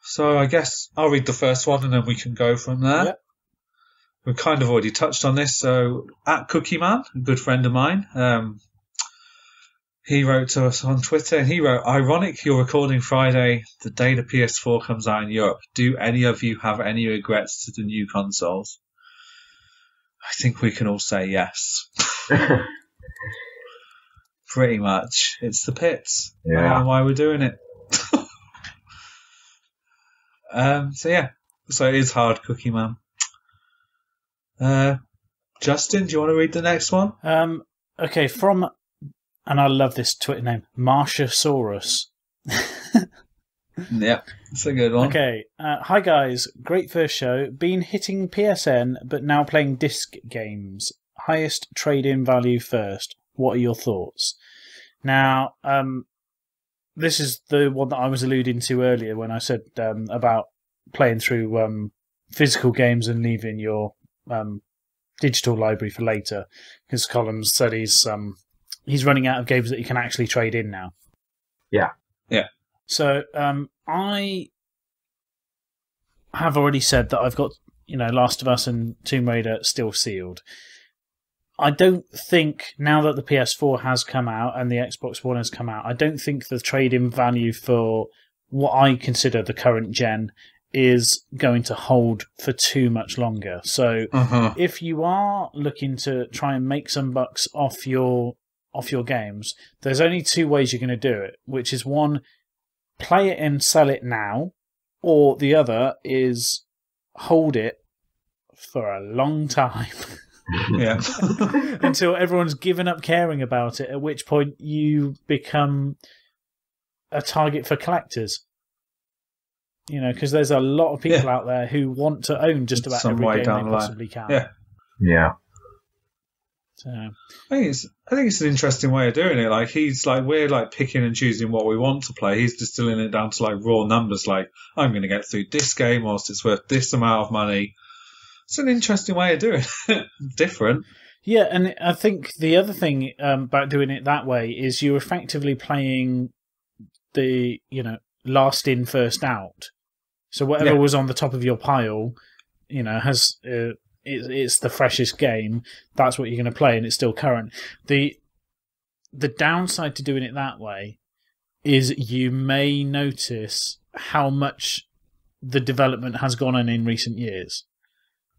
So I guess I'll read the first one and then we can go from there. Yep. We've kind of already touched on this. So at Cookie Man, a good friend of mine, he wrote to us on Twitter, and he wrote, "Ironic you're recording Friday, the day the PS4 comes out in Europe. Do any of you have any regrets to the new consoles?" I think we can all say yes. Pretty much. It's the pits. Yeah. I don't know why we're doing it. So yeah. So it is hard, Cookie Man. Justin, do you want to read the next one? Okay, from, and I love this Twitter name, Marshasaurus. Yeah, it's a good one. Okay, hi guys, great first show. Been hitting PSN, but now playing disc games. Highest trade-in value first. What are your thoughts? Now, this is the one that I was alluding to earlier when I said about playing through physical games and leaving your digital library for later, because Colm said he's running out of games that you can actually trade in now. Yeah. So I have already said that I've got Last of Us and Tomb Raider still sealed. I don't think, now that the PS4 has come out and the Xbox One has come out, I don't think the trade-in value for what I consider the current gen is going to hold for too much longer. So if you are looking to try and make some bucks off your games, there's only two ways you're going to do it, which is one, play it and sell it now, or the other is hold it for a long time. Yeah. Until everyone's given up caring about it, at which point you become a target for collectors. Because there's a lot of people out there who want to own just about every game they possibly can. Yeah. So I think it's an interesting way of doing it. Like we're like picking and choosing what we want to play. He's distilling it down to like raw numbers. Like, I'm going to get through this game whilst it's worth this amount of money. It's an interesting way of doing it. Different. Yeah, and I think the other thing about doing it that way is you're effectively playing the last in, first out. So whatever was on the top of your pile, has it's the freshest game. That's what you're going to play, and it's still current. The downside to doing it that way is you may notice how much the development has gone on in recent years.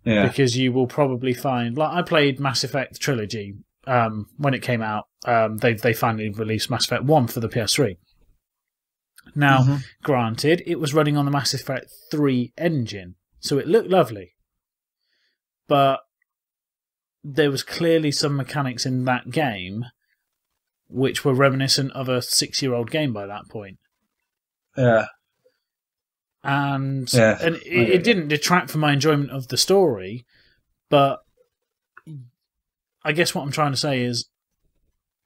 Yeah. Because you will probably find, like, I played Mass Effect Trilogy when it came out. They finally released Mass Effect 1 for the PS3. Now, granted, it was running on the Mass Effect 3 engine, so it looked lovely. But there was clearly some mechanics in that game which were reminiscent of a 6-year-old game by that point. Yeah. And it didn't detract from my enjoyment of the story, but I guess what I'm trying to say is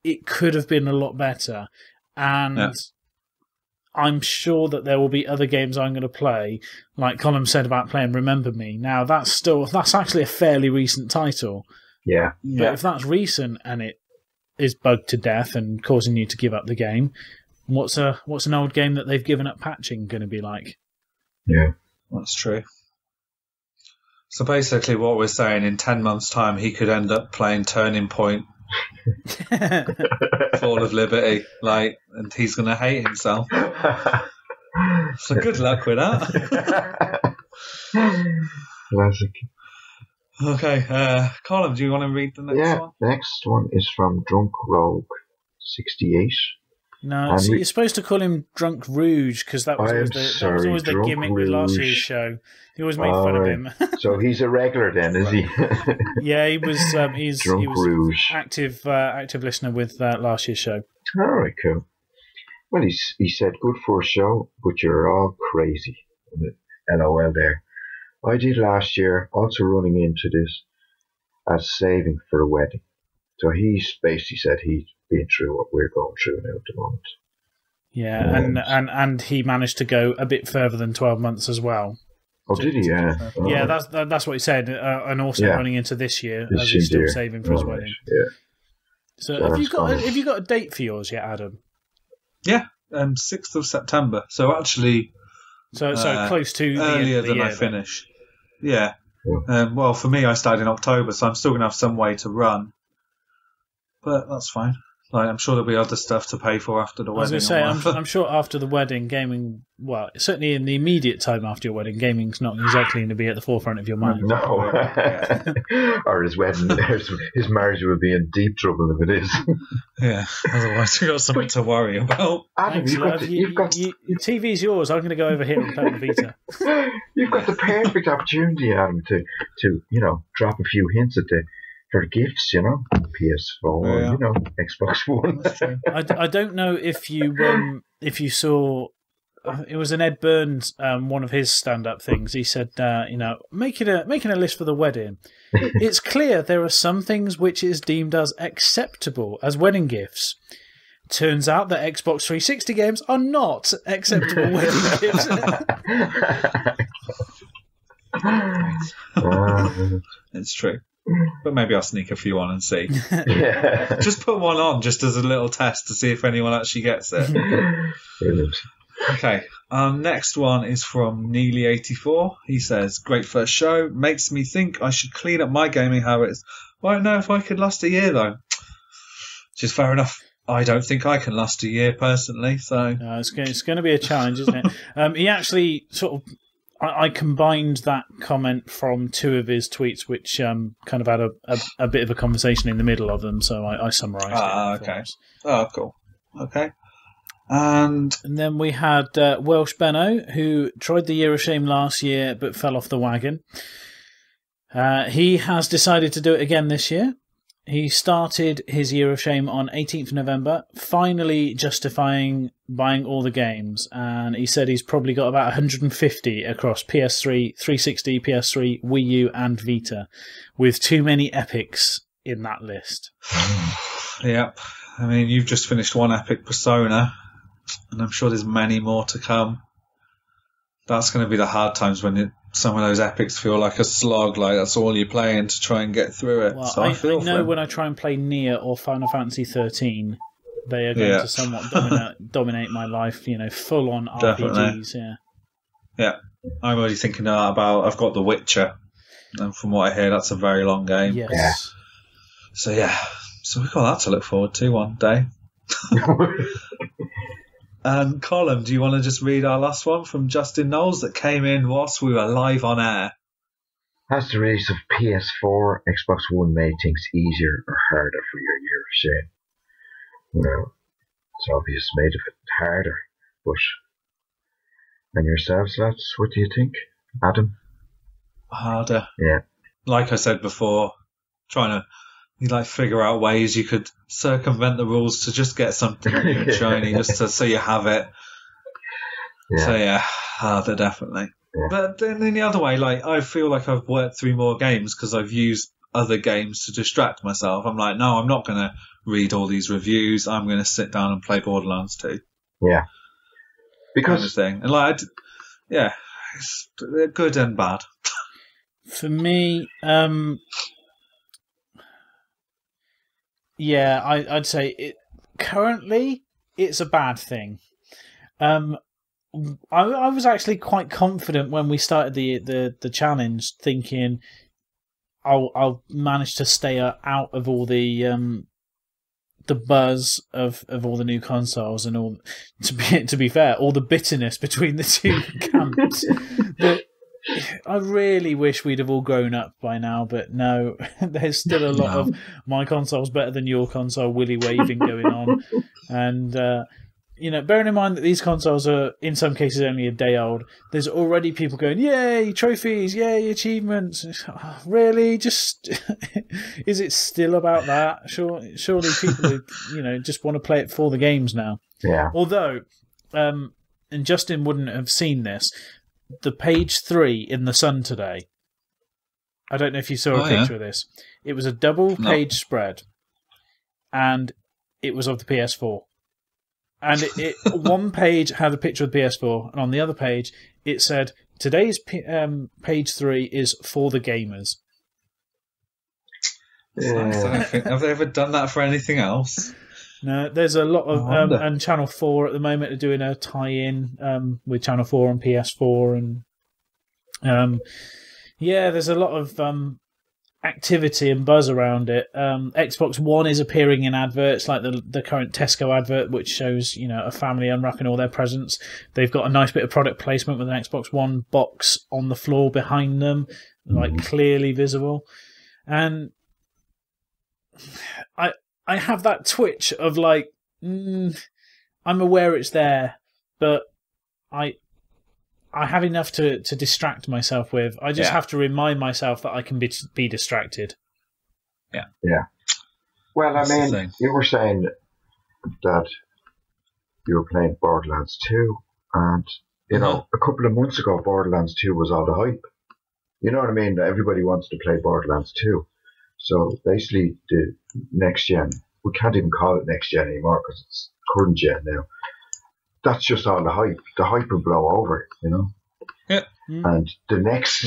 it could have been a lot better, and I'm sure that there will be other games I'm going to play, like Colm said about playing Remember Me. Now, that's actually a fairly recent title. Yeah. But if that's recent and it is bugged to death and causing you to give up the game, what's an old game that they've given up patching going to be like? Yeah, that's true. So basically what we're saying, in 10 months' time, he could end up playing Turning Point, Fall of Liberty, and he's going to hate himself. So good luck with that. Classic. Okay, Colm, do you want to read the next one? Yeah, next one is from Drunk Rogue 68. No, so you're supposed to call him Drunk Rouge, because that was always the gimmick with last year's show. He always made fun of him. So he's a regular then, is he? Yeah, he was. Drunk Rouge, active listener with last year's show. All right, cool. Well, he said, "Good for a show, but you're all crazy." LOL there. I did last year, also running into this as saving for a wedding. So he's basically said he's been through what we're going through now at the moment. Yeah, and he managed to go a bit further than 12 months as well. Oh, did he? Yeah. Yeah, that's what he said. And also running into this year as he's still saving for his wedding. Yeah. So have you got a date for yours yet, Adam? Yeah, 6th of September. So actually, so close to the earlier end of the than year, I finish. Yeah. Well, for me, I started in October, so I'm still going to have some way to run. But that's fine. Like, I'm sure there'll be other stuff to pay for after the I was wedding. going to say, I'm sure after the wedding, gaming, well, certainly in the immediate time after your wedding, gaming's not exactly going to be at the forefront of your mind. No. Or his wedding, his marriage will be in deep trouble if it is. Yeah, otherwise you've got something to worry about. Adam, Thanks, you've got your TV's yours. I'm going to go over here and play on the Vita. you've got the perfect opportunity, Adam, to drop a few hints at for gifts, PS4, Xbox One. I don't know if you saw. It was an Ed Burns, one of his stand-up things. He said, making a list for the wedding. It's clear there are some things which is deemed as acceptable as wedding gifts. Turns out that Xbox 360 games are not acceptable wedding gifts. It's true. But maybe I'll sneak a few on and see. Yeah. Just put one on just as a little test to see if anyone actually gets it. Brilliant. Okay, our next one is from Neely84. He says, great first show. Makes me think I should clean up my gaming habits. I don't know if I could last a year, though. Which is fair enough. I don't think I can last a year, personally. So it's going to be a challenge, isn't it? He actually sort of... I combined that comment from two of his tweets, which kind of had a bit of a conversation in the middle of them, so I summarised it. Okay. Oh, cool. Okay. And then we had Welsh Benno, who tried the Year of Shame last year but fell off the wagon. He has decided to do it again this year. He started his Year of Shame on 18th November, finally justifying buying all the games. And he said he's probably got about 150 across PS3, 360, PS3, Wii U and Vita, with too many epics in that list. Yep. I mean, you've just finished one epic Persona, and I'm sure there's many more to come. That's going to be the hard times when some of those epics feel like a slog, like that's all you're playing to try and get through it. Well, so I feel know when I try and play Nier or Final Fantasy 13, they are going to somewhat dominate my life, full on RPGs. Yeah. I'm already thinking about, I've got The Witcher, and from what I hear, that's a very long game. Yes. Yeah. So we've got that to look forward to one day. Colm, do you want to just read our last one from Justin Knowles that came in whilst we were live on air? Has the release of PS4, Xbox One made things easier or harder for your Year of Shame? Well, it's obvious made it harder, but... And yourselves, lads, what do you think? Adam? Harder. Yeah. Like I said before, trying to figure out ways you could circumvent the rules to just get something new and shiny, so you have it. Yeah. So harder, definitely. Yeah. But then in the other way, I feel like I've worked through more games because I've used other games to distract myself. I'm like, no, I'm not going to read all these reviews. I'm going to sit down and play Borderlands 2. Yeah. Because kind of thing. And it's good and bad. For me, I'd say currently it's a bad thing. I was actually quite confident when we started the challenge, thinking I'll manage to stay out of all the buzz of all the new consoles and all. To be fair, all the bitterness between the two camps. I really wish we'd have all grown up by now, but no, there's still a lot of my console's better than your console willy waving going on. And, bearing in mind that these consoles are in some cases only a day old, there's already people going, yay, trophies, yay, achievements. Really? Just, is it still about that? Surely people, just want to play it for the games now. Yeah. Although, and Justin wouldn't have seen this, the page 3 in the Sun today. I don't know if you saw a picture of this. It was a double page spread, and it was of the PS4. And one page had a picture of the PS4, and on the other page it said, "Today's page 3 is for the gamers." Nice. Have they ever done that for anything else? No, there's a lot of and Channel 4 at the moment are doing a tie-in with Channel 4 and PS4, and there's a lot of activity and buzz around it. Xbox One is appearing in adverts, like the current Tesco advert, which shows a family unwrapping all their presents. They've got a nice bit of product placement with an Xbox One box on the floor behind them, like clearly visible. And I have that twitch of like, I'm aware it's there, but I have enough to distract myself with. I just have to remind myself that I can be distracted. Yeah. Yeah. Well, I mean, you were saying that you were playing Borderlands 2, and, a couple of months ago, Borderlands 2 was all the hype. You know what I mean? Everybody wants to play Borderlands 2. So basically, the next gen, we can't even call it next gen anymore because it's current gen now. That's just all the hype. The hype will blow over, Yeah. And the next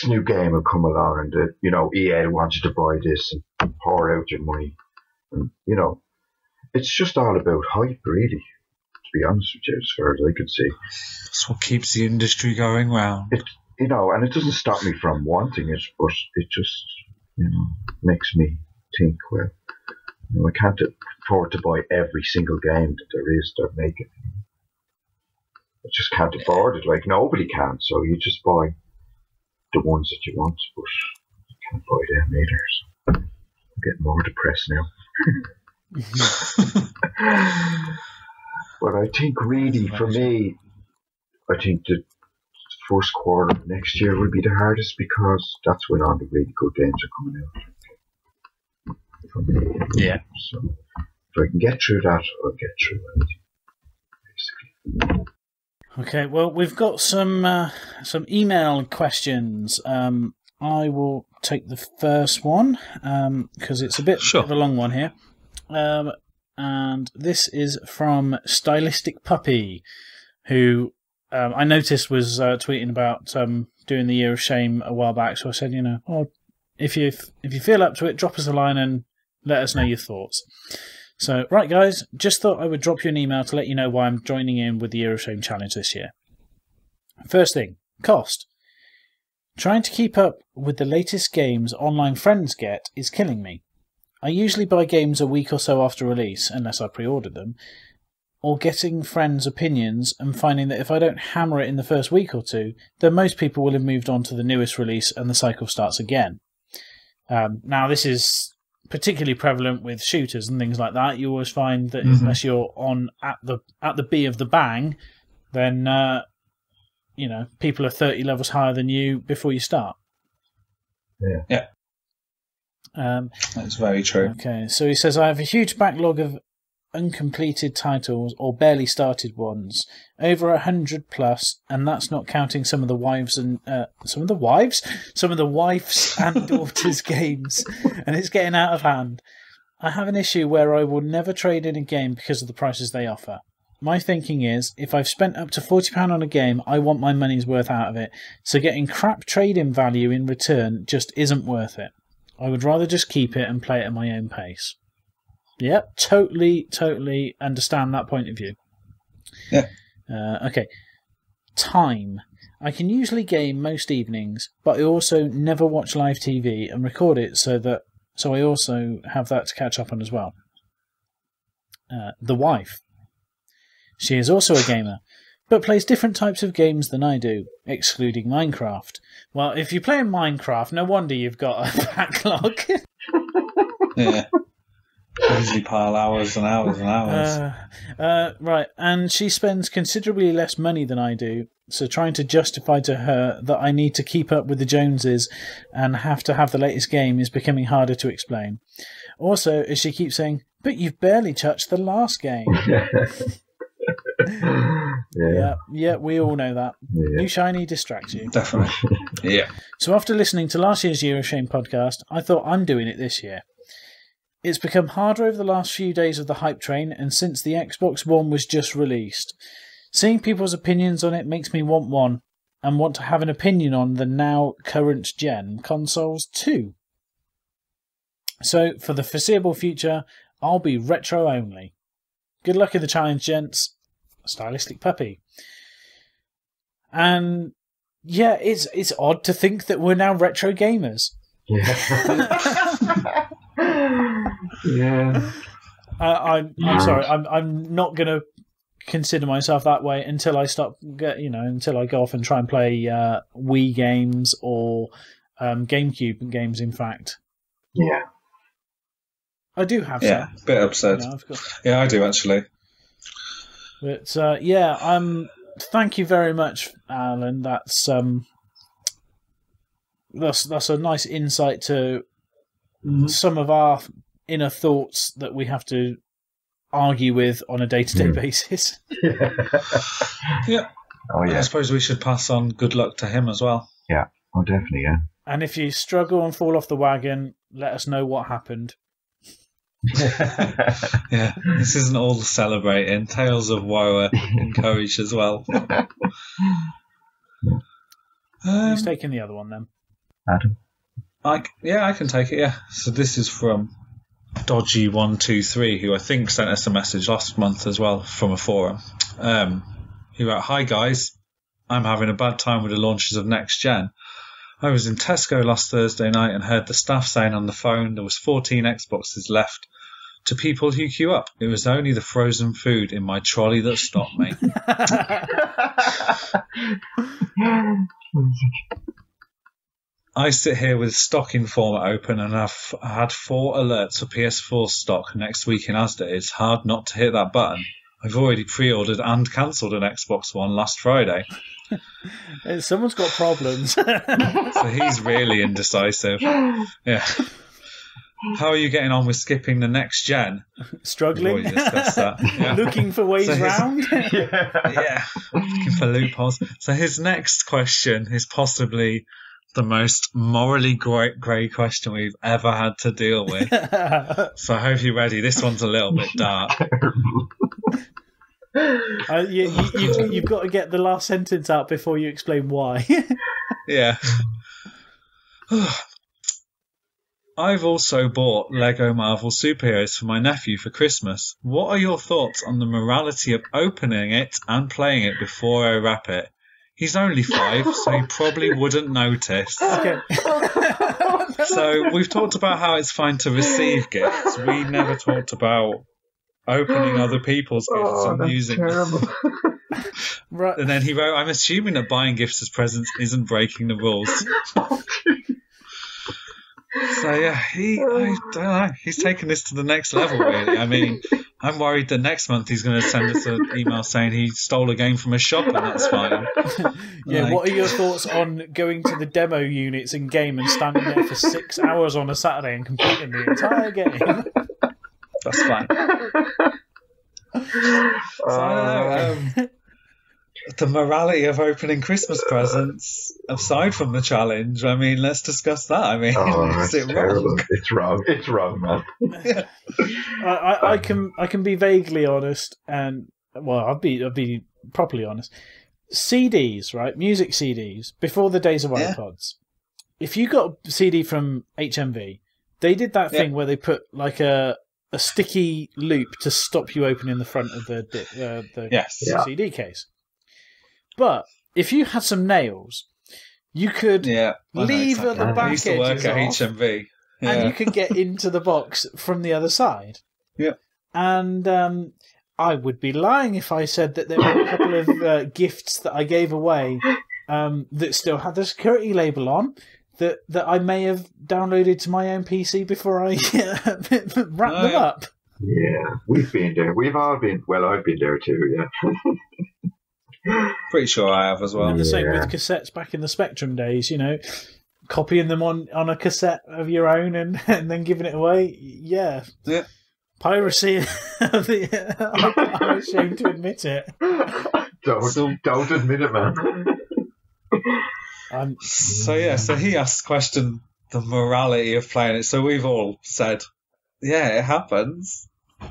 new game will come along, and EA wants you to buy this and pour out your money, and it's just all about hype, really. To be honest with you, as far as I can see, that's what keeps the industry going round. And it doesn't stop me from wanting it, but it just makes me think, well, I can't afford to buy every single game that there is they're making. I just can't afford it. Like, nobody can, so you just buy the ones that you want, but you can't buy them either. So I'm getting more depressed now. But I think really, for me, I think the first quarter of next year will be the hardest, because that's when all the really good games are coming out. For me. Yeah. So if I can get through that, I'll get through anything, basically. Okay, well, we've got some email questions. I will take the first one because it's a bit of a long one here. And this is from Stylistic Puppy, who I noticed was tweeting about doing the Year of Shame a while back. So I said, if you feel up to it, drop us a line and let us know your thoughts. So, right, guys, just thought I would drop you an email to let you know why I'm joining in with the Year of Shame challenge this year. First thing, cost. Trying to keep up with the latest games online friends get is killing me. I usually buy games a week or so after release, unless I pre-ordered them, or getting friends' opinions and finding that if I don't hammer it in the first week or two, then most people will have moved on to the newest release and the cycle starts again. Now, this is particularly prevalent with shooters and things like that. You always find that unless you're on at the B of the bang, then people are 30 levels higher than you before you start. Yeah. That's very true. Okay, so he says, I have a huge backlog of uncompleted titles or barely started ones, over 100 plus, and that's not counting some of the wives and wife's and daughters' games, and it's getting out of hand. I have an issue where I will never trade in a game because of the prices they offer. My thinking is, if I've spent up to £40 on a game, I want my money's worth out of it, so getting crap trade-in value in return just isn't worth it. I would rather just keep it and play it at my own pace. Yep, totally understand that point of view. Yeah. Okay. Time. I can usually game most evenings, but I also never watch live TV and record it so I also have that to catch up on as well. The wife. She is also a gamer, but plays different types of games than I do, excluding Minecraft. Well, if you're playing Minecraft, no wonder you've got a backlog. Yeah. Easily pile hours and hours and hours. Right, and she spends considerably less money than I do, so trying to justify to her that I need to keep up with the Joneses and have to have the latest game is becoming harder to explain. Also, as she keeps saying, but you've barely touched the last game. Yeah, we all know that. Yeah. New shiny distracts you. Definitely. Yeah. So after listening to last year's Year of Shame podcast, I thought I'm doing it this year. It's become harder over the last few days of the hype train and since the Xbox One was just released. Seeing people's opinions on it makes me want one and want to have an opinion on the now current gen consoles too. So for the foreseeable future, I'll be retro only. Good luck in the challenge, gents. Stylistic Puppy. And yeah, it's odd to think that we're now retro gamers. Yeah. Yeah. I'm sorry. I'm not going to consider myself that way until I until I go off and try and play Wii games or GameCube games. In fact, Yeah. I do have Yeah, some. a bit upset. Yeah, I do actually. But thank you very much, Alan. That's a nice insight to some of our inner thoughts that we have to argue with on a day-to-day basis. Yeah. Oh yeah. I suppose we should pass on good luck to him as well. Yeah. Oh, definitely. Yeah. And if you struggle and fall off the wagon, let us know what happened. Yeah, this isn't all celebrating. Tales of woe are encouraged as well. Who's taking the other one then? Adam. I can take it. Yeah. So this is from Dodgy123, who I think sent us a message last month as well from a forum. He wrote, "Hi guys, I'm having a bad time with the launches of next gen. I was in Tesco last Thursday night and heard the staff saying on the phone there was 14 Xboxes left to people who queue up. It was only the frozen food in my trolley that stopped me." I sit here with Stock Informer open and I've had 4 alerts for PS4 stock next week in Asda. It's hard not to hit that button. I've already pre-ordered and cancelled an Xbox One last Friday. Someone's got problems. So he's really indecisive. Yeah. How are you getting on with skipping the next gen? Struggling. We've already discussed that. Yeah. Looking for ways round. Yeah. Looking for loopholes. So his next question is possibly the most morally grey question we've ever had to deal with. So I hope you're ready. This one's a little bit dark. You've got to get the last sentence out before you explain why. Yeah. I've also bought Lego Marvel Superheroes for my nephew for Christmas. What are your thoughts on the morality of opening it and playing it before I wrap it? He's only 5, so he probably wouldn't notice. Okay. So we've talked about how it's fine to receive gifts. We never talked about opening other people's gifts and using them. Right. And then he wrote, "I'm assuming that buying gifts as presents isn't breaking the rules." So yeah, I don't know. He's taken this to the next level, really. I mean, I'm worried that next month he's going to send us an email saying he stole a game from a shop, and that's fine. Yeah, what are your thoughts on going to the demo units in game and standing there for 6 hours on a Saturday and completing the entire game? That's fine. So I don't know. The morality of opening Christmas presents, aside from the challenge, I mean, let's discuss that. I mean, is it wrong? It's wrong. It's wrong, man. Yeah. I can be vaguely honest, and well, I'll be properly honest. CDs, right? Music CDs before the days of iPods. If you got a CD from HMV, they did that thing where they put like a sticky loop to stop you opening the front of the CD case. But if you had some nails, you could leave at the back I used to work at HMV. Yeah. And you could get into the box from the other side. Yeah. And I would be lying if I said that there were a couple of gifts that I gave away that still had the security label on that I may have downloaded to my own PC before I wrapped them up. Yeah, we've been there. We've all been. Well, I've been there too. Yeah. Pretty sure I have as well. And the same with cassettes back in the Spectrum days, you know, copying them on a cassette of your own and then giving it away. Yeah. Piracy. I'm ashamed to admit it. Don't admit it, man. So he asked the question, the morality of playing it. So we've all said, yeah, it happens.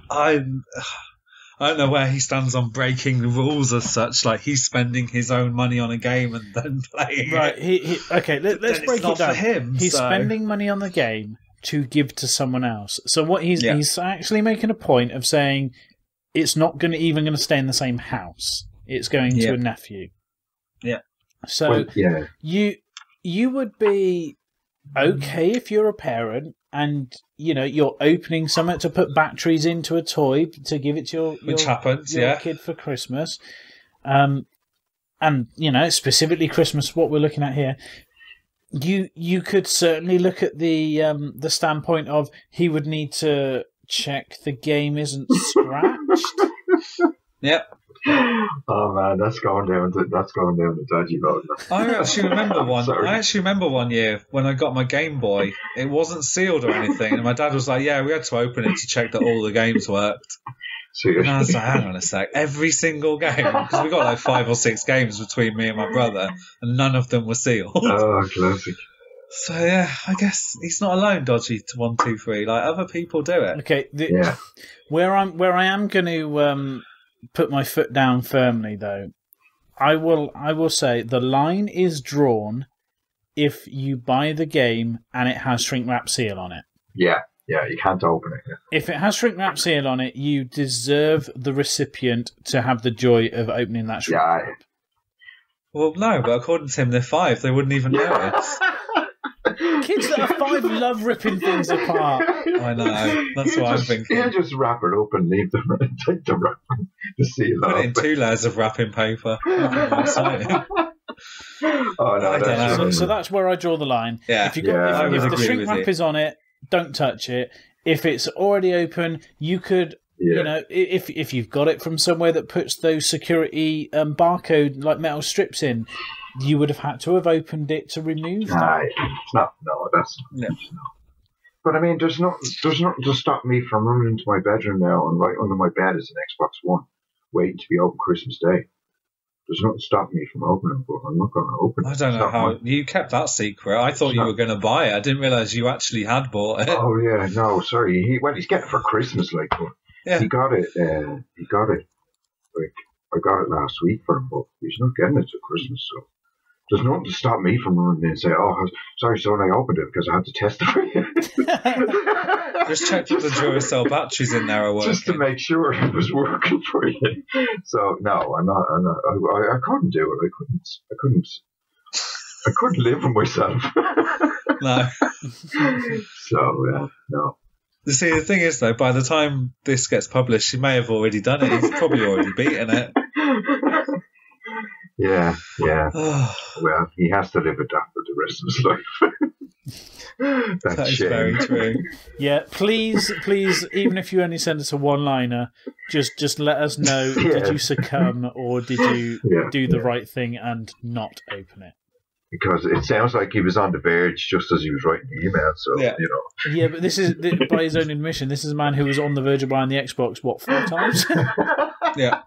I don't know where he stands on breaking the rules as such. Like, he's spending his own money on a game and then playing it. Okay, let's break it down. For him, he's spending money on the game to give to someone else. So what he's actually making a point of saying it's not even going to stay in the same house. It's going to a nephew. Yeah. So you would be okay if you're a parent and you're opening something to put batteries into a toy to give it to your kid for Christmas, and specifically Christmas, what we're looking at here. You could certainly look at the standpoint of he would need to check the game isn't scratched. Yep. Oh man, that's going down the dodgy road. I actually remember one year when I got my Game Boy. It wasn't sealed or anything, and my dad was like, "Yeah, we had to open it to check that all the games worked." And I was like, "Hang on a sec, every single game," because we got like 5 or 6 games between me and my brother, and none of them were sealed. Oh, classic. So yeah, I guess he's not alone. Dodgy to 1, 2, 3. Like other people do it. Okay, where I am going to put my foot down firmly, though, I will say the line is drawn if you buy the game and it has shrink wrap seal on it. Yeah, you can't open it. Yeah. If it has shrink wrap seal on it, you deserve the recipient to have the joy of opening that shrink wrap. Well, no, but according to him, they're 5. They wouldn't even notice. Kids that are 5 love ripping things apart. I know. That's what I'm thinking. He'll just wrap it up and leave them and take the wrap, the seal Put off. it in 2 layers of wrapping paper. Oh no! So that's where I draw the line. Yeah. If the shrink wrap is on it, don't touch it. If it's already open, you could. If you've got it from somewhere that puts those security barcode like metal strips in, you would have had to have opened it to remove that. No. But I mean, there's nothing to stop me from running into my bedroom now, and right under my bed is an Xbox One, waiting to be open Christmas Day. There's nothing to stop me from opening it, but I'm not going to open it. I don't know how you kept that secret. I thought you were going to buy it. I didn't realise you actually had bought it. Oh yeah, no, sorry. He's getting it for Christmas, like. But yeah. He got it. Like I got it last week for him, but he's not getting it till Christmas, so. There's nothing to stop me from running in and say, "Oh, sorry, son, I opened it because I had to test it for you." Just check that the Duracell batteries in there are working. Just to make sure it was working for you. So no, I'm not. I couldn't do it. I couldn't live with myself. No. So yeah, no. You see, the thing is though, by the time this gets published, he may have already done it. He's probably already beaten it. Yeah. Well, he has to live with that for the rest of his life. That is very true. Yeah, please, even if you only send us a one-liner, just let us know, did you succumb or did you do the right thing and not open it? Because it sounds like he was on the verge just as he was writing the email, so, Yeah, but this is, by his own admission, this is a man who was on the verge of buying the Xbox, 4 times? Yeah.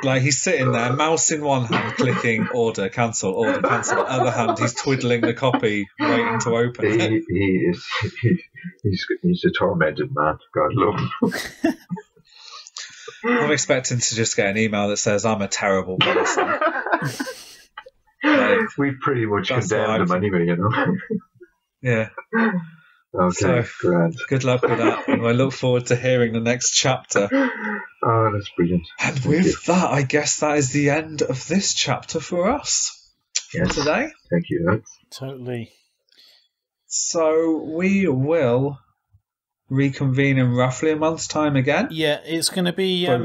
Like he's sitting there, mouse in one hand, clicking order, cancel. Other hand, he's twiddling the copy, waiting to open it. He's a tormented man. God love him. I'm expecting to just get an email that says I'm a terrible person. We've pretty much condemned him anyway, Yeah. Okay, so, grand. Good luck with that, and I look forward to hearing the next chapter. Oh, that's brilliant. And with that, I guess that is the end of this chapter for us for today. Thank you, Ed. Totally. So we will reconvene in roughly a month's time again. Yeah, it's going to be a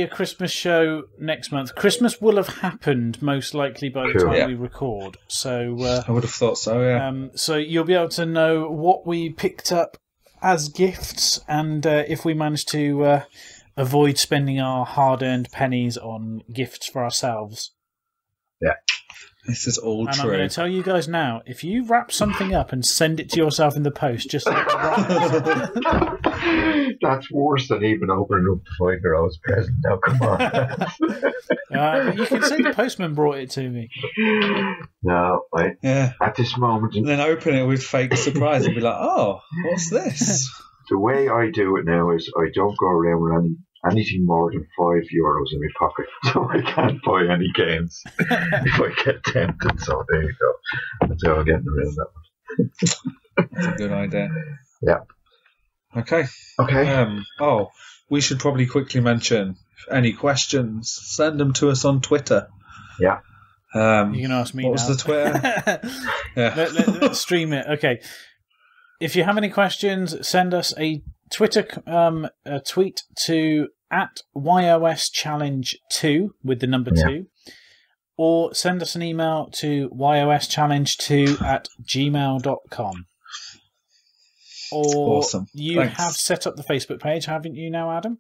Christmas show next month. Christmas will have happened most likely by the time we record. So I would have thought so. Yeah. So you'll be able to know what we picked up as gifts, and if we manage to avoid spending our hard-earned pennies on gifts for ourselves. Yeah. This is all and true. I'm going to tell you guys now, if you wrap something up and send it to yourself in the post, just like that's worse than even opening up the 5-year-old's present. Now, come on. But you can say the postman brought it to me. No, at this moment... And then open it with fake surprise and be like, oh, what's this? The way I do it now is I don't go around with anything more than €5 in my pocket, so I can't buy any games if I get tempted. So there you go. That's how I'm getting around that one. That's a good idea. Yeah. Okay. We should probably quickly mention, if any questions, send them to us on Twitter. Yeah. You can ask me what now. was the Twitter? Yeah. Let's stream it. Okay. If you have any questions, send us a Twitter a tweet to @YoSChallenge2 with the number 2, or send us an email to yoschallenge2@gmail.com. Or Awesome. you Thanks. have set up the Facebook page, haven't you now, Adam?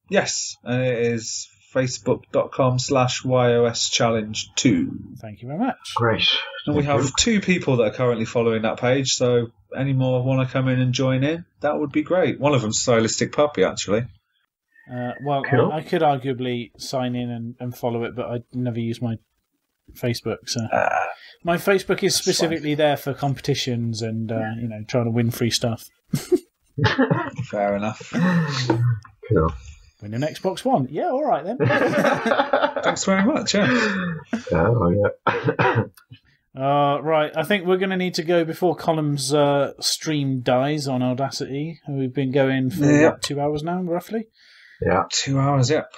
Yes, and it is facebook.com/YoSChallenge2. Thank you very much. Great. And we have 2 people that are currently following that page, so any more want to come in and join in, that would be great. One of them's Stylistic Puppy, actually. Well, Cool. I could arguably sign in and follow it, but I never use my Facebook. So my Facebook is specifically there for competitions and trying to win free stuff. Fair enough. Cool. Win an Xbox One. Yeah, all right then. Thanks very much, yeah. Oh, yeah. Right, I think we're going to need to go before Colm's stream dies on Audacity. We've been going for, 2 hours now, roughly? Yeah. 2 hours, yep.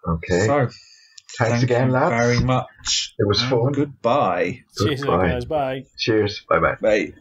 Okay. So, Thanks again, you lads. very much. It was fun. Goodbye. Cheers, Goodbye. guys. Bye. Cheers. Bye-bye. Bye.